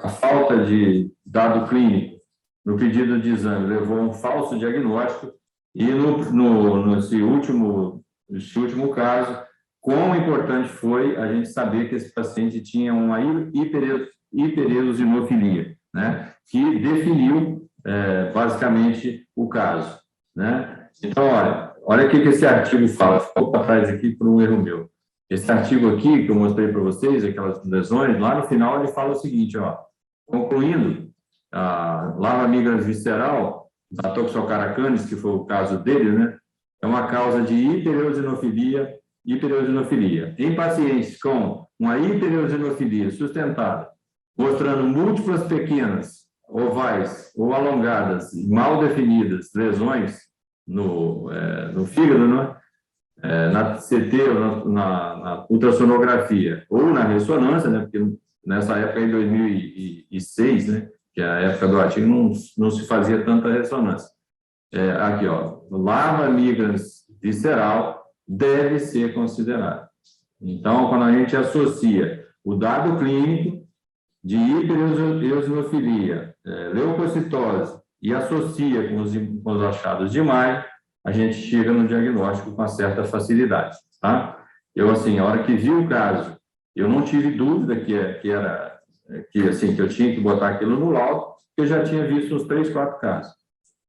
a falta de dado clínico no pedido de exame levou a um falso diagnóstico, e nesse último caso, quão importante foi a gente saber que esse paciente tinha uma hiperosinofilia, né, que definiu basicamente o caso, né? Então, olha o que esse artigo fala. Ficou para trás aqui por um erro meu. Esse artigo aqui que eu mostrei para vocês, aquelas lesões, lá no final ele fala o seguinte, ó, concluindo, a larva migrans visceral da Toxocara canis, que foi o caso dele, né, é uma causa de hiperosinofilia. Em pacientes com uma hiperosinofilia sustentada, mostrando múltiplas pequenas, ovais ou alongadas, mal definidas lesões no fígado, né, na CT ou na ultrassonografia ou na ressonância, né, porque nessa época, em 2006, né, que é a época do artigo, não se fazia tanta ressonância. Aqui, ó, larva migrans visceral deve ser considerado. Então, quando a gente associa o dado clínico de hiperosinofilia, leucocitose, e associa com os achados de Maia, a gente chega no diagnóstico com uma certa facilidade, tá? Eu, assim, a hora que vi o caso, eu não tive dúvida que eu tinha que botar aquilo no laudo, porque eu já tinha visto uns 3, 4 casos.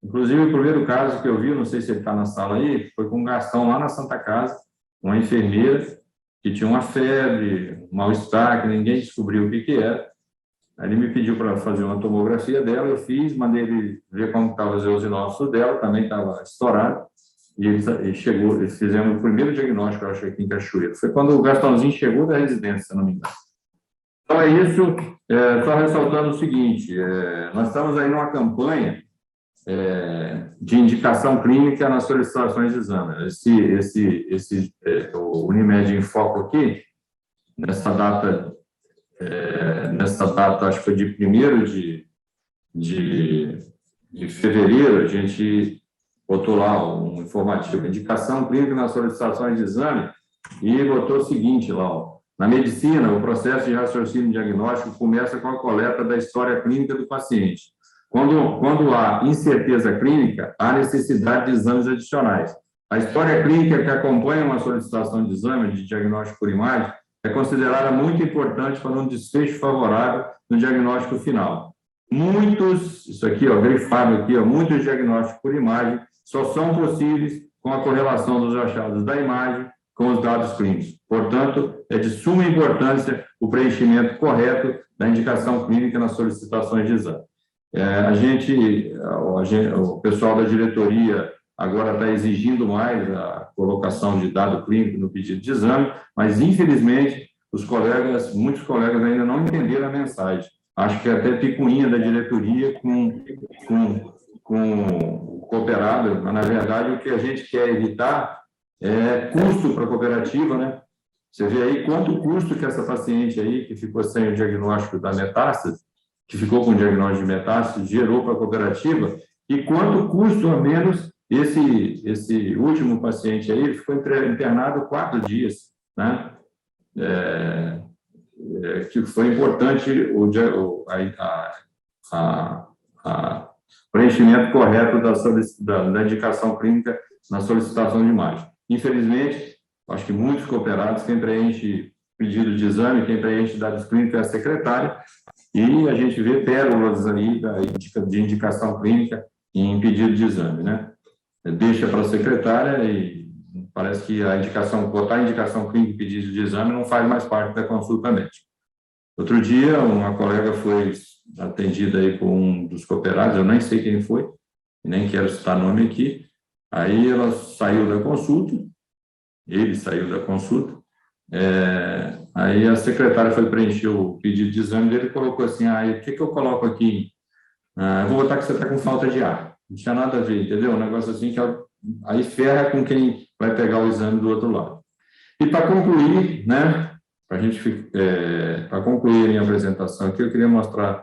Inclusive, o primeiro caso que eu vi, não sei se ele está na sala aí, foi com um Gastão lá na Santa Casa, uma enfermeira que tinha uma febre, um mal-estar, que ninguém descobriu o que era. Aí ele me pediu para fazer uma tomografia dela, eu fiz, mandei ele ver como estava os eosinócitos dela, também estava estourado, e ele chegou, eles fizemos o primeiro diagnóstico, eu acho, aqui em Cachoeira. Foi quando o Gastãozinho chegou da residência, se não me engano. Então, é isso, só ressaltando o seguinte, nós estamos aí numa campanha de indicação clínica nas solicitações de exame. O Unimed em Foco aqui, nessa data, acho que foi de 1º de fevereiro, a gente botou lá um informativo, indicação clínica nas solicitações de exame, e botou o seguinte lá, ó, na medicina, o processo de raciocínio diagnóstico começa com a coleta da história clínica do paciente. Quando há incerteza clínica, há necessidade de exames adicionais. A história clínica que acompanha uma solicitação de exame de diagnóstico por imagem é considerada muito importante para um desfecho favorável no diagnóstico final. Muitos, isso aqui, ó, grifado aqui, ó, muitos diagnósticos por imagem só são possíveis com a correlação dos achados da imagem com os dados clínicos. Portanto, é de suma importância o preenchimento correto da indicação clínica nas solicitações de exame. O pessoal da diretoria agora está exigindo mais a colocação de dado clínico no pedido de exame, mas, infelizmente, muitos colegas ainda não entenderam a mensagem. Acho que até picuinha da diretoria com o cooperado, mas, na verdade, o que a gente quer evitar é custo para a cooperativa, né? Você vê aí quanto custo que essa paciente aí, que ficou sem o diagnóstico da metástase, que ficou com o diagnóstico de metástase, gerou para a cooperativa, e quanto custo a menos esse último paciente aí, ele ficou internado 4 dias, né? Que foi importante o preenchimento correto da indicação clínica na solicitação de imagem. Infelizmente, acho que muitos cooperados, quem preenche pedido de exame, quem preenche dados clínicos é a secretária, e a gente vê pérolas ali de indicação clínica em pedido de exame, né? Deixa para a secretária e parece que botar a indicação clínica em pedido de exame não faz mais parte da consulta médica. Outro dia, uma colega foi atendida aí por um dos cooperados, eu nem sei quem foi, nem quero citar nome aqui, aí ela saiu da consulta, ele saiu da consulta, aí a secretária foi preencher o pedido de exame dele e colocou assim, o que eu coloco aqui? Eu vou botar que você está com falta de ar. Não tinha nada a ver, entendeu? Um negócio assim que aí ferra com quem vai pegar o exame do outro lado. E para concluir, né, para concluir a minha apresentação aqui, eu queria mostrar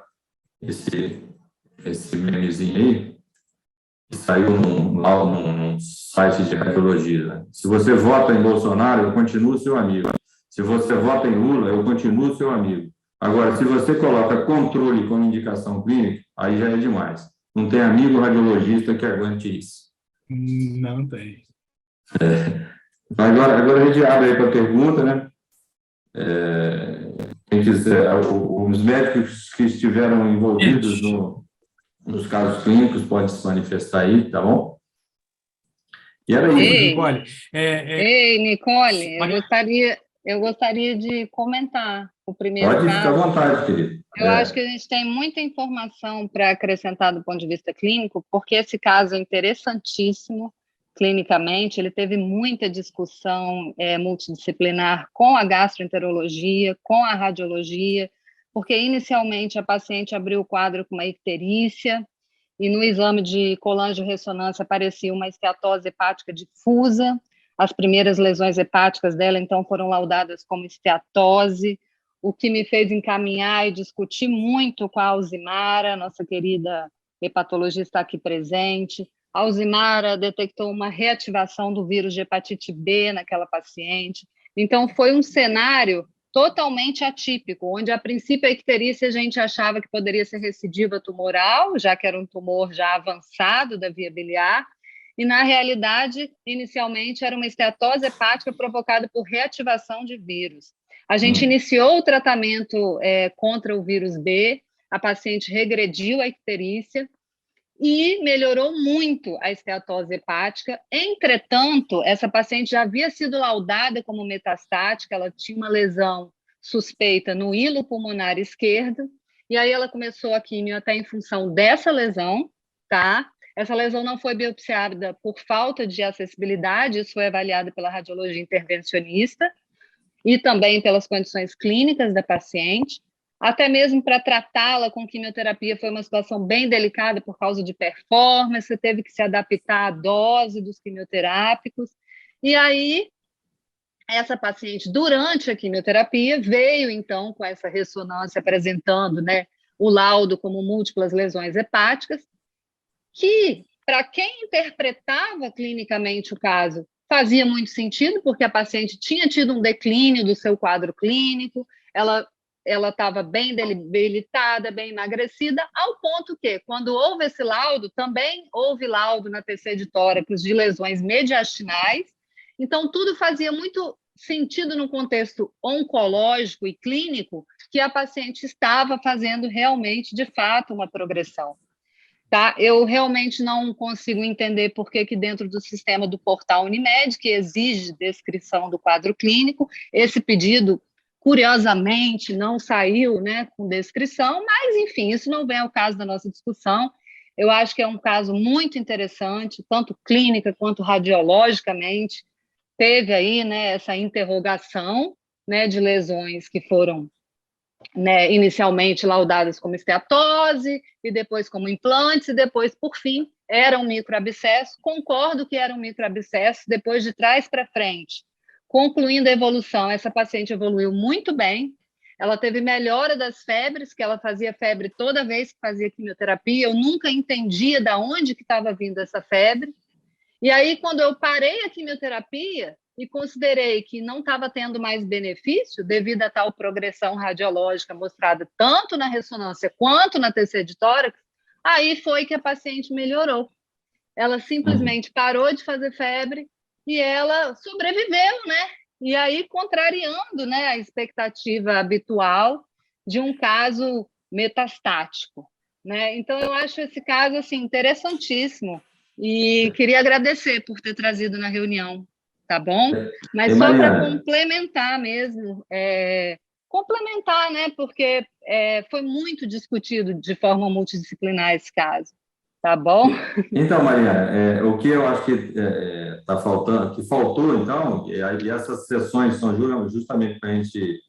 esse memezinho aí, que saiu num site de radiologia. Né? Se você vota em Bolsonaro, eu continuo seu amigo. Se você vota em Lula, eu continuo seu amigo. Agora, se você coloca controle como indicação clínica, aí já é demais. Não tem amigo radiologista que aguente isso. Não tem. Agora a gente abre aí para a pergunta, né? Quem quiser, os médicos que estiveram envolvidos nos casos clínicos podem se manifestar aí, tá bom? E era isso. Nicole. Ei, Nicole, eu gostaria de comentar o primeiro Pode caso. ficar à vontade, querido. Eu acho que a gente tem muita informação para acrescentar do ponto de vista clínico, porque esse caso é interessantíssimo clinicamente, ele teve muita discussão multidisciplinar com a gastroenterologia, com a radiologia, porque inicialmente a paciente abriu o quadro com uma icterícia, e no exame de colangio-ressonância aparecia uma esteatose hepática difusa. As primeiras lesões hepáticas dela, então, foram laudadas como esteatose, o que me fez encaminhar e discutir muito com a Alzimara, nossa querida hepatologista aqui presente. A Alzimara detectou uma reativação do vírus de hepatite B naquela paciente. Então, foi um cenário totalmente atípico, onde, a princípio, a icterícia a gente achava que poderia ser recidiva tumoral, já que era um tumor já avançado da via biliar, e, na realidade, inicialmente, era uma esteatose hepática provocada por reativação de vírus. A gente iniciou o tratamento contra o vírus B, a paciente regrediu a icterícia e melhorou muito a esteatose hepática. Entretanto, essa paciente já havia sido laudada como metastática, ela tinha uma lesão suspeita no hilo pulmonar esquerdo, e aí ela começou a quimio até em função dessa lesão, tá? Essa lesão não foi biopsiada por falta de acessibilidade, isso foi avaliado pela radiologia intervencionista, e também pelas condições clínicas da paciente. Até mesmo para tratá-la com quimioterapia foi uma situação bem delicada por causa de performance, teve que se adaptar à dose dos quimioterápicos. E aí, essa paciente, durante a quimioterapia, veio, então, com essa ressonância apresentando, né, o laudo como múltiplas lesões hepáticas, que, para quem interpretava clinicamente o caso, fazia muito sentido, porque a paciente tinha tido um declínio do seu quadro clínico, ela ela estava bem debilitada, bem emagrecida, ao ponto que, quando houve esse laudo, também houve laudo na TC de tórax de lesões mediastinais. Então, tudo fazia muito sentido no contexto oncológico e clínico que a paciente estava fazendo realmente, de fato, uma progressão. Tá? Eu realmente não consigo entender por que dentro do sistema do portal Unimed, que exige descrição do quadro clínico, esse pedido, curiosamente, não saiu, né, com descrição, mas, enfim, isso não vem ao caso da nossa discussão. Eu acho que é um caso muito interessante, tanto clínica quanto radiologicamente. Teve aí, né, essa interrogação, né, de lesões que foram, né, inicialmente laudadas como esteatose, e depois como implantes, e depois, por fim, era um microabscesso. Concordo que era um microabscesso, depois de trás para frente. Concluindo a evolução, essa paciente evoluiu muito bem, ela teve melhora das febres, que ela fazia febre toda vez que fazia quimioterapia, eu nunca entendia de onde que estava vindo essa febre, e aí, quando eu parei a quimioterapia, e considerei que não estava tendo mais benefício devido a tal progressão radiológica mostrada tanto na ressonância quanto na TC de tórax, aí foi que a paciente melhorou. Ela simplesmente parou de fazer febre e ela sobreviveu, né? E aí, contrariando, né, a expectativa habitual de um caso metastático, né? Então, eu acho esse caso assim, interessantíssimo e queria agradecer por ter trazido na reunião. Tá bom? Mas só para complementar mesmo, complementar, né? Porque foi muito discutido de forma multidisciplinar esse caso, tá bom? Então, Mariana, o que eu acho que está faltando, que faltou, então, e essas sessões são justamente para a gente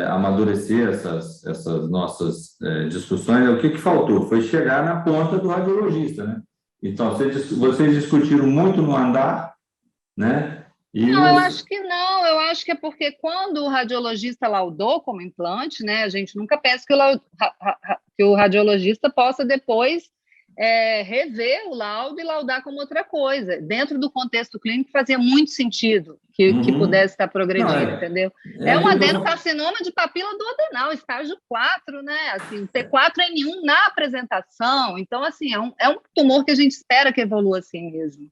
amadurecer essas nossas discussões, o que faltou? Foi chegar na ponta do radiologista, né? Então, vocês discutiram muito no andar, né? Não, eu acho que não, eu acho que é porque quando o radiologista laudou como implante, né, a gente nunca pensa que o radiologista possa depois rever o laudo e laudar como outra coisa. Dentro do contexto clínico fazia muito sentido que pudesse estar progredindo, entendeu? É um adenocarcinoma de papila duodenal, estágio 4, né? Assim, T4N1 na apresentação. Então, assim, é um tumor que a gente espera que evolua assim mesmo.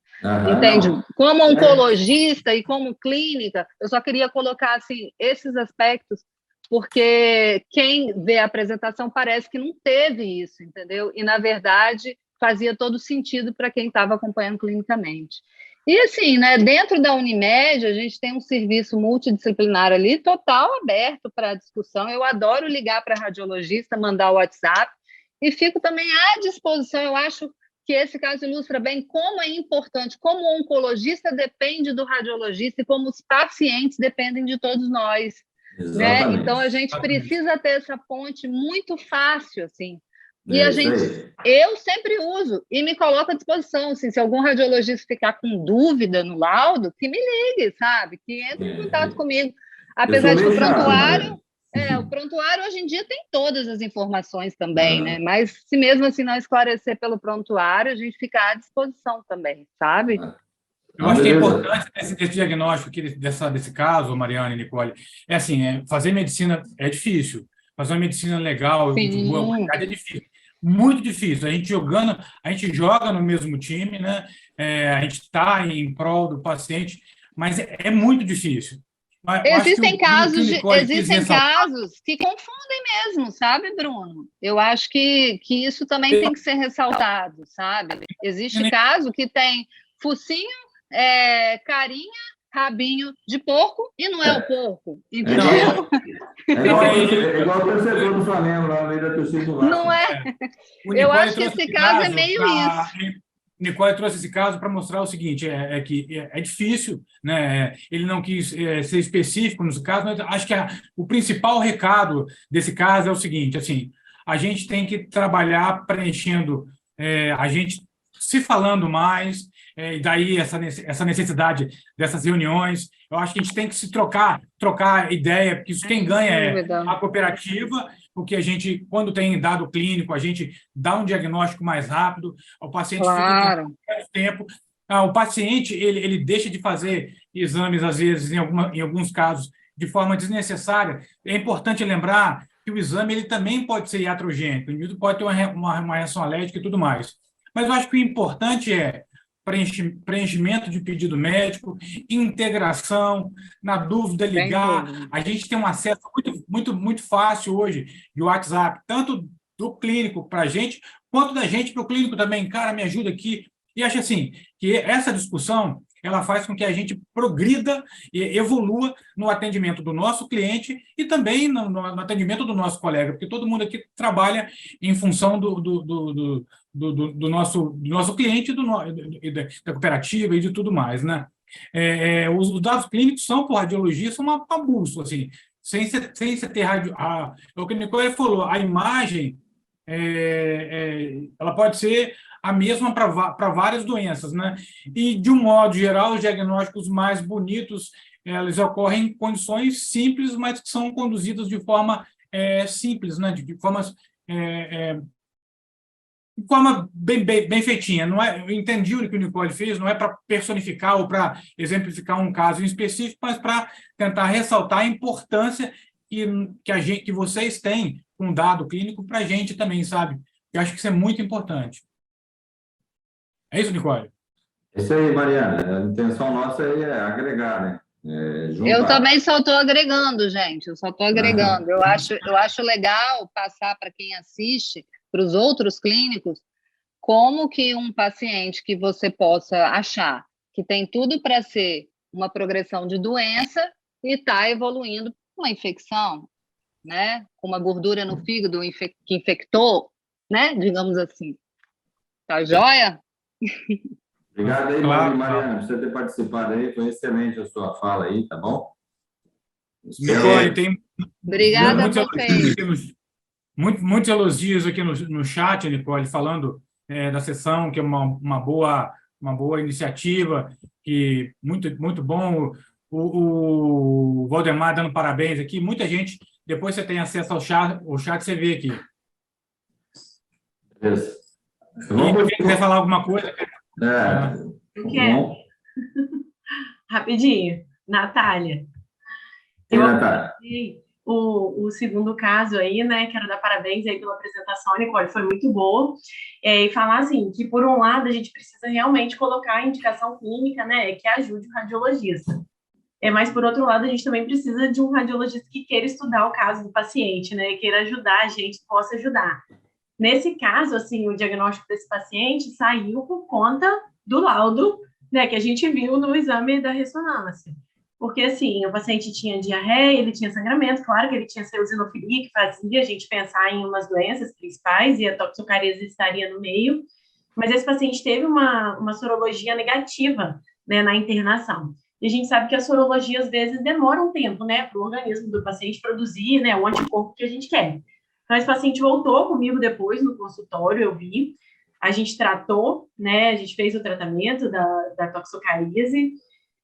Entende? Não. Como oncologista e como clínica, eu só queria colocar assim, esses aspectos, porque quem vê a apresentação parece que não teve isso, entendeu? E, na verdade, fazia todo sentido para quem estava acompanhando clinicamente. E, assim, né, dentro da Unimed, a gente tem um serviço multidisciplinar ali, total aberto para a discussão. Eu adoro ligar para radiologista, mandar o WhatsApp, e fico também à disposição. Eu acho que esse caso ilustra bem como é importante, como o oncologista depende do radiologista e como os pacientes dependem de todos nós. Né? Então, a gente precisa ter essa ponte muito fácil, assim. E eu sempre uso e me coloco à disposição, assim, se algum radiologista ficar com dúvida no laudo, que me ligue, sabe? Que entre em contato comigo. Apesar de que o prontuário... o prontuário hoje em dia tem todas as informações também, né? Mas se mesmo assim não esclarecer pelo prontuário, a gente fica à disposição também, sabe? Eu acho que é importante esse diagnóstico aqui desse caso, Mariana e Nicole. É assim, fazer medicina é difícil. Fazer uma medicina legal, de boa qualidade, é difícil. Muito difícil. A gente joga no mesmo time, né? A gente está em prol do paciente, mas é muito difícil. Existem casos que confundem mesmo, sabe, Bruno? Eu acho que isso também tem que ser ressaltado, sabe? Existe caso que tem focinho, carinha, rabinho de porco e não é o porco, entendeu? É igual o torcedor do Flamengo lá no meio da torcida do Vasco. Não é? Eu acho que esse caso é meio isso. Nicole trouxe esse caso para mostrar o seguinte, que é difícil, né? Ele não quis ser específico nos casos, mas acho que o principal recado desse caso é o seguinte, assim, a gente tem que trabalhar preenchendo, a gente se falando mais, e daí essa necessidade dessas reuniões. Eu acho que a gente tem que se trocar ideia, porque isso quem ganha é a cooperativa, porque a gente, quando tem dado clínico, a gente dá um diagnóstico mais rápido, o paciente fica com mais tempo. O paciente ele deixa de fazer exames, às vezes, em alguns casos, de forma desnecessária. É importante lembrar que o exame ele também pode ser iatrogênico, o indivíduo pode ter uma reação alérgica e tudo mais. Mas eu acho que o importante é preenchimento de pedido médico, integração, na dúvida, ligar. A gente tem um acesso muito fácil hoje de WhatsApp, tanto do clínico para a gente, quanto da gente para o clínico também. Cara, me ajuda aqui. E acho assim, que essa discussão ela faz com que a gente progrida e evolua no atendimento do nosso cliente e também no atendimento do nosso colega, porque todo mundo aqui trabalha em função do nosso cliente, da cooperativa e de tudo mais, né? Os dados clínicos são, por radiologia, são uma bússola, assim, sem você ter o que o Nicole falou, a imagem ela pode ser a mesma para várias doenças, né? E, de um modo geral, os diagnósticos mais bonitos, eles ocorrem em condições simples, mas que são conduzidas de forma simples, né? De forma bem feitinha. Não é, eu entendi o que o Nicole fez, não é para personificar ou para exemplificar um caso em específico, mas para tentar ressaltar a importância que vocês têm com um dado clínico para a gente também, sabe? Eu acho que isso é muito importante. É isso, Nicole? É isso aí, Mariana. A intenção nossa é agregar, né? Eu também só estou agregando, gente. Eu só estou agregando. Eu acho legal passar para quem assiste, para os outros clínicos, como que um paciente que você possa achar que tem tudo para ser uma progressão de doença e está evoluindo com uma infecção, né? Com uma gordura no fígado que infectou, né? Digamos assim. Tá joia? Obrigado aí, Mariana, por você ter participado aí. Foi excelente a sua fala aí, tá bom? Nicole, tem Obrigada a vocês. Muitos elogios aqui no chat, Nicole, falando da sessão, que é uma boa iniciativa, que muito bom. O Valdemar dando parabéns aqui. Muita gente, depois você tem acesso ao chat, você vê aqui. Beleza. E quem quiser falar alguma coisa... Eu quero. Rapidinho. Natália. Natália. O segundo caso aí, né? Quero dar parabéns aí pela apresentação, Nicole, foi muito boa. E falar assim, que por um lado a gente precisa realmente colocar a indicação clínica, né? Que ajude o radiologista. Mas por outro lado, a gente também precisa de um radiologista que queira estudar o caso do paciente, né? Queira ajudar a gente, possa ajudar. Nesse caso, assim, o diagnóstico desse paciente saiu por conta do laudo, né, que a gente viu no exame da ressonância. Porque, assim, o paciente tinha diarreia, ele tinha sangramento, claro que ele tinha eosinofilia, que fazia a gente pensar em umas doenças principais, e a toxocariase estaria no meio, mas esse paciente teve uma sorologia negativa, né, na internação. E a gente sabe que a sorologia, às vezes, demora um tempo, né, para o organismo do paciente produzir, né, o anticorpo que a gente quer. Então, esse paciente voltou comigo depois no consultório, eu vi, a gente tratou, né, a gente fez o tratamento da toxocariase,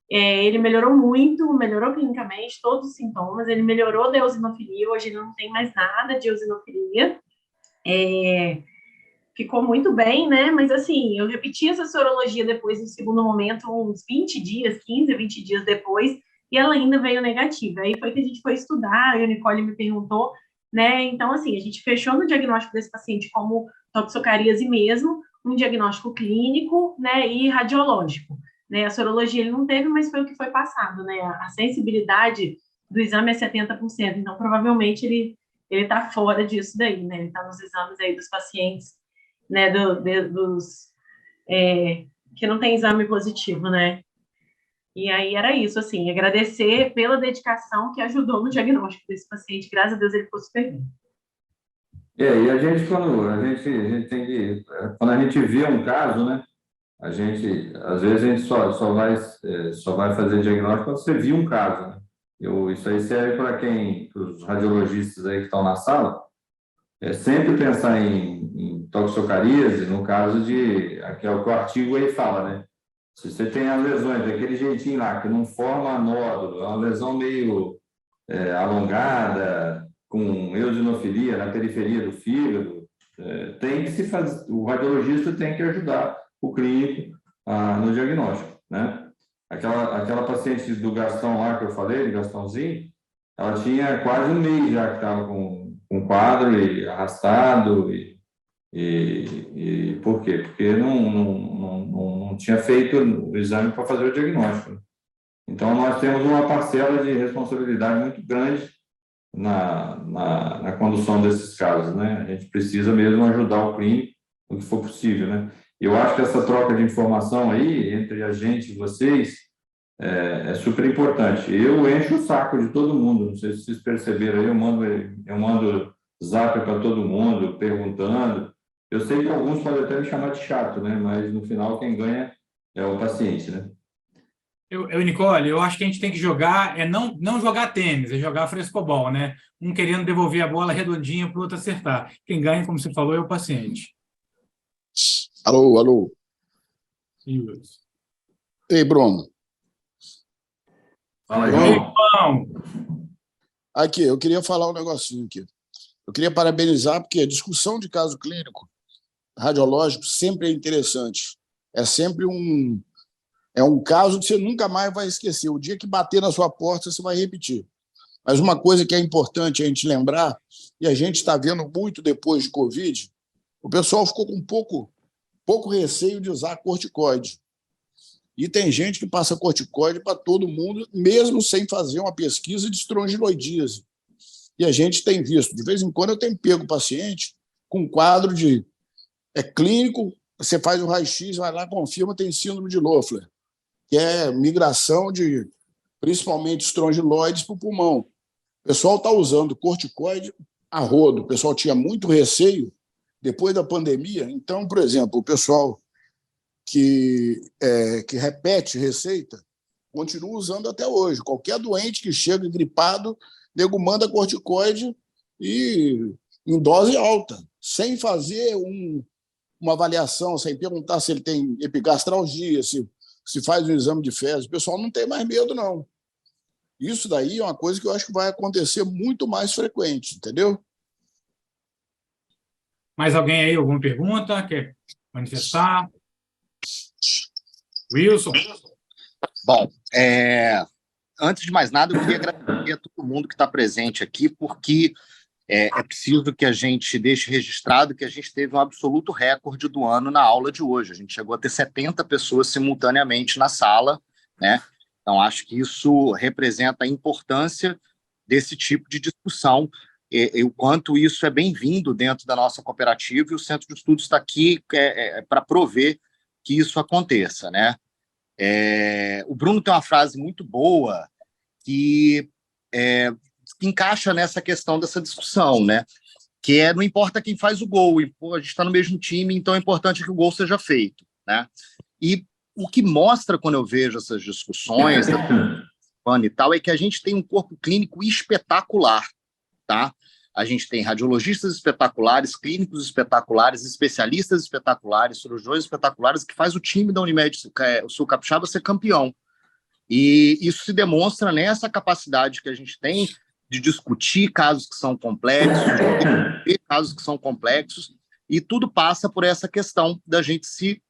ele melhorou muito, melhorou clinicamente todos os sintomas, ele melhorou da eosinofilia, hoje ele não tem mais nada de eosinofilia, ficou muito bem, né, mas assim, eu repeti essa sorologia depois no segundo momento, uns 20 dias, 15 a 20 dias depois, e ela ainda veio negativa, aí foi que a gente foi estudar, e a Nicole me perguntou, né? Então, assim, a gente fechou no diagnóstico desse paciente como toxocariase mesmo, um diagnóstico clínico, né, e radiológico, né? A sorologia ele não teve, mas foi o que foi passado, né? A sensibilidade do exame é 70%, então provavelmente ele está fora disso daí, né? Ele está nos exames aí dos pacientes, né, que não tem exame positivo, né? E aí era isso, assim, agradecer pela dedicação que ajudou no diagnóstico desse paciente. Graças a Deus ele ficou super bem. E a gente, quando a gente tem que... Quando a gente vê um caso, né? Às vezes a gente só vai fazer diagnóstico quando você viu um caso, né? Isso aí serve para os radiologistas aí que estão na sala, sempre pensar em toxocariase, no caso que é o que o artigo aí fala, né? Se você tem as lesões daquele jeitinho lá, que não forma nódulo, é uma lesão meio alongada, com eosinofilia na periferia do fígado, tem que se fazer, o radiologista tem que ajudar o clínico no diagnóstico, né? Aquela paciente do Gastão lá que eu falei, de Gastãozinho, ela tinha quase um mês já que estava com com quadro e arrastado. E por quê? Porque não tinha feito o exame para fazer o diagnóstico. Então, nós temos uma parcela de responsabilidade muito grande na condução desses casos, né? A gente precisa mesmo ajudar o clínico no que for possível, né? Eu acho que essa troca de informação aí, entre a gente e vocês, é super importante. Eu encho o saco de todo mundo, não sei se vocês perceberam aí, eu mando zap para todo mundo, perguntando. Eu sei que alguns podem até me chamar de chato, né? Mas, no final, quem ganha é o paciente, né? Nicole, eu acho que a gente tem que jogar, não jogar tênis, é jogar frescobol, né? Um querendo devolver a bola redondinha para o outro acertar. Quem ganha, como você falou, é o paciente. Alô, alô. Isso. Ei, Bruno. Fala aí, João. Aqui, eu queria falar um negocinho aqui. Eu queria parabenizar, porque a discussão de caso clínico radiológico sempre é interessante. É sempre um caso que você nunca mais vai esquecer. O dia que bater na sua porta, você vai repetir. Mas uma coisa que é importante a gente lembrar, e a gente está vendo muito depois de Covid, o pessoal ficou com pouco receio de usar corticoide. E tem gente que passa corticoide para todo mundo, mesmo sem fazer uma pesquisa de estrongiloidíase. E a gente tem visto, de vez em quando eu tenho pego o paciente com um quadro clínico, você faz o raio-x, vai lá, confirma, tem síndrome de Loeffler, que é migração de, principalmente, estrongiloides para o pulmão. O pessoal está usando corticoide a rodo, o pessoal tinha muito receio depois da pandemia. Então, por exemplo, o pessoal que repete receita continua usando até hoje. Qualquer doente que chega gripado, nego manda corticoide e em dose alta, sem fazer uma avaliação, sem perguntar se ele tem epigastralgia, se faz um exame de fezes. O pessoal não tem mais medo, não. Isso daí é uma coisa que eu acho que vai acontecer muito mais frequente, entendeu? Mais alguém aí? Alguma pergunta? Quer manifestar? Wilson? Bom, antes de mais nada, eu queria agradecer a todo mundo que está presente aqui, porque é preciso que a gente deixe registrado que a gente teve um absoluto recorde do ano na aula de hoje. A gente chegou a ter 70 pessoas simultaneamente na sala, né? Então, acho que isso representa a importância desse tipo de discussão e o quanto isso é bem-vindo dentro da nossa cooperativa, e o Centro de Estudos está aqui para prover que isso aconteça, né? O Bruno tem uma frase muito boa que encaixa nessa questão dessa discussão, né? Que não importa quem faz o gol, a gente está no mesmo time, então é importante que o gol seja feito, né? E o que mostra quando eu vejo essas discussões e tal, é que a gente tem um corpo clínico espetacular, tá? A gente tem radiologistas espetaculares, clínicos espetaculares, especialistas espetaculares, cirurgiões espetaculares, que faz o time da Unimed Sul Capixaba ser campeão. E isso se demonstra nessa capacidade que a gente tem de discutir casos que são complexos, de ver casos que são complexos, e tudo passa por essa questão da gente se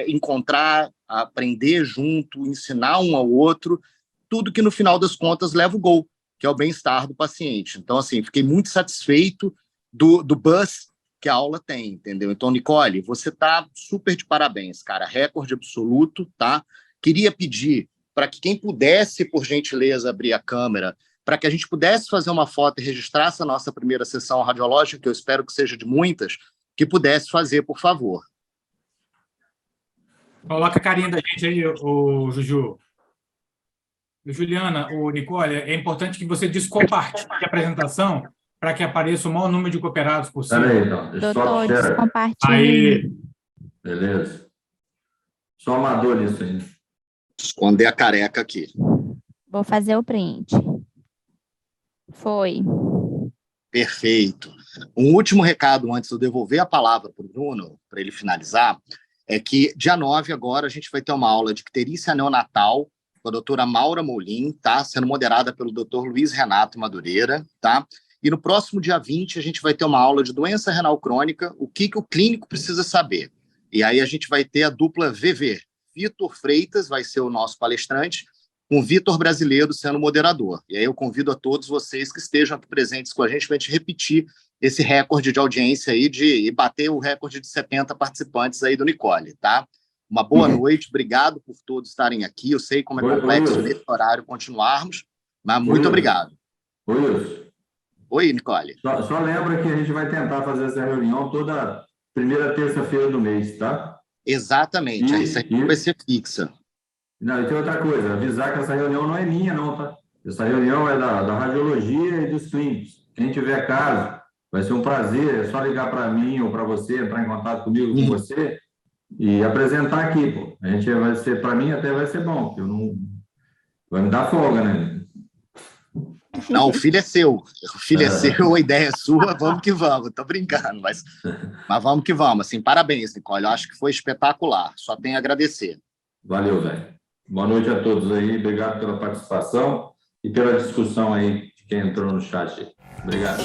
encontrar, aprender junto, ensinar um ao outro, tudo que no final das contas leva o gol, que é o bem-estar do paciente. Então, assim, fiquei muito satisfeito do buzz que a aula tem, entendeu? Então, Nicole, você está super de parabéns, cara, recorde absoluto, tá? Queria pedir para que quem pudesse, por gentileza, abrir a câmera, para que a gente pudesse fazer uma foto e registrar essa nossa primeira sessão radiológica, que eu espero que seja de muitas, que pudesse fazer, por favor. Coloca a carinha da gente aí, o Juju. Juliana, Nicole, é importante que você descompartilhe a apresentação para que apareça o maior número de cooperados possível. Peraí, então. Doutor, descompartilhe. Aí. Beleza. Sou amador nisso ainda. Esconder a careca aqui. Vou fazer o print. Foi. Perfeito. Um último recado antes de eu devolver a palavra para o Bruno, para ele finalizar, é que dia 9 agora a gente vai ter uma aula de icterícia neonatal com a doutora Maura Molim, tá? Sendo moderada pelo doutor Luiz Renato Madureira, tá? E no próximo dia 20 a gente vai ter uma aula de doença renal crônica, o que o clínico precisa saber. E aí a gente vai ter a dupla VV. Vitor Freitas vai ser o nosso palestrante, com o Vitor Brasileiro sendo moderador. E aí eu convido a todos vocês que estejam aqui presentes com a gente para a gente repetir esse recorde de audiência aí e bater o recorde de 70 participantes aí do Nicole, tá? Uma boa noite, obrigado por todos estarem aqui. Eu sei como é complexo nesse horário continuarmos, mas muito obrigado. Oi, Nicole. Só lembra que a gente vai tentar fazer essa reunião toda primeira terça-feira do mês, tá? Exatamente, essa aí vai ser fixa. Não, e tem outra coisa, avisar que essa reunião não é minha, não, tá? Essa reunião é da radiologia e dos clínicos. Quem tiver caso, vai ser um prazer, é só ligar para mim ou para você, entrar em contato comigo, com você, e apresentar aqui, pô. A gente vai ser, para mim até vai ser bom, porque eu não... vai me dar folga, né? Não, o filho é seu. O filho é seu, a ideia é sua, vamos que vamos. Tô brincando, mas vamos que vamos. Assim, parabéns, Nicole. Eu acho que foi espetacular. Só tenho a agradecer. Valeu, velho. Boa noite a todos aí. Obrigado pela participação e pela discussão aí de quem entrou no chat. Obrigado.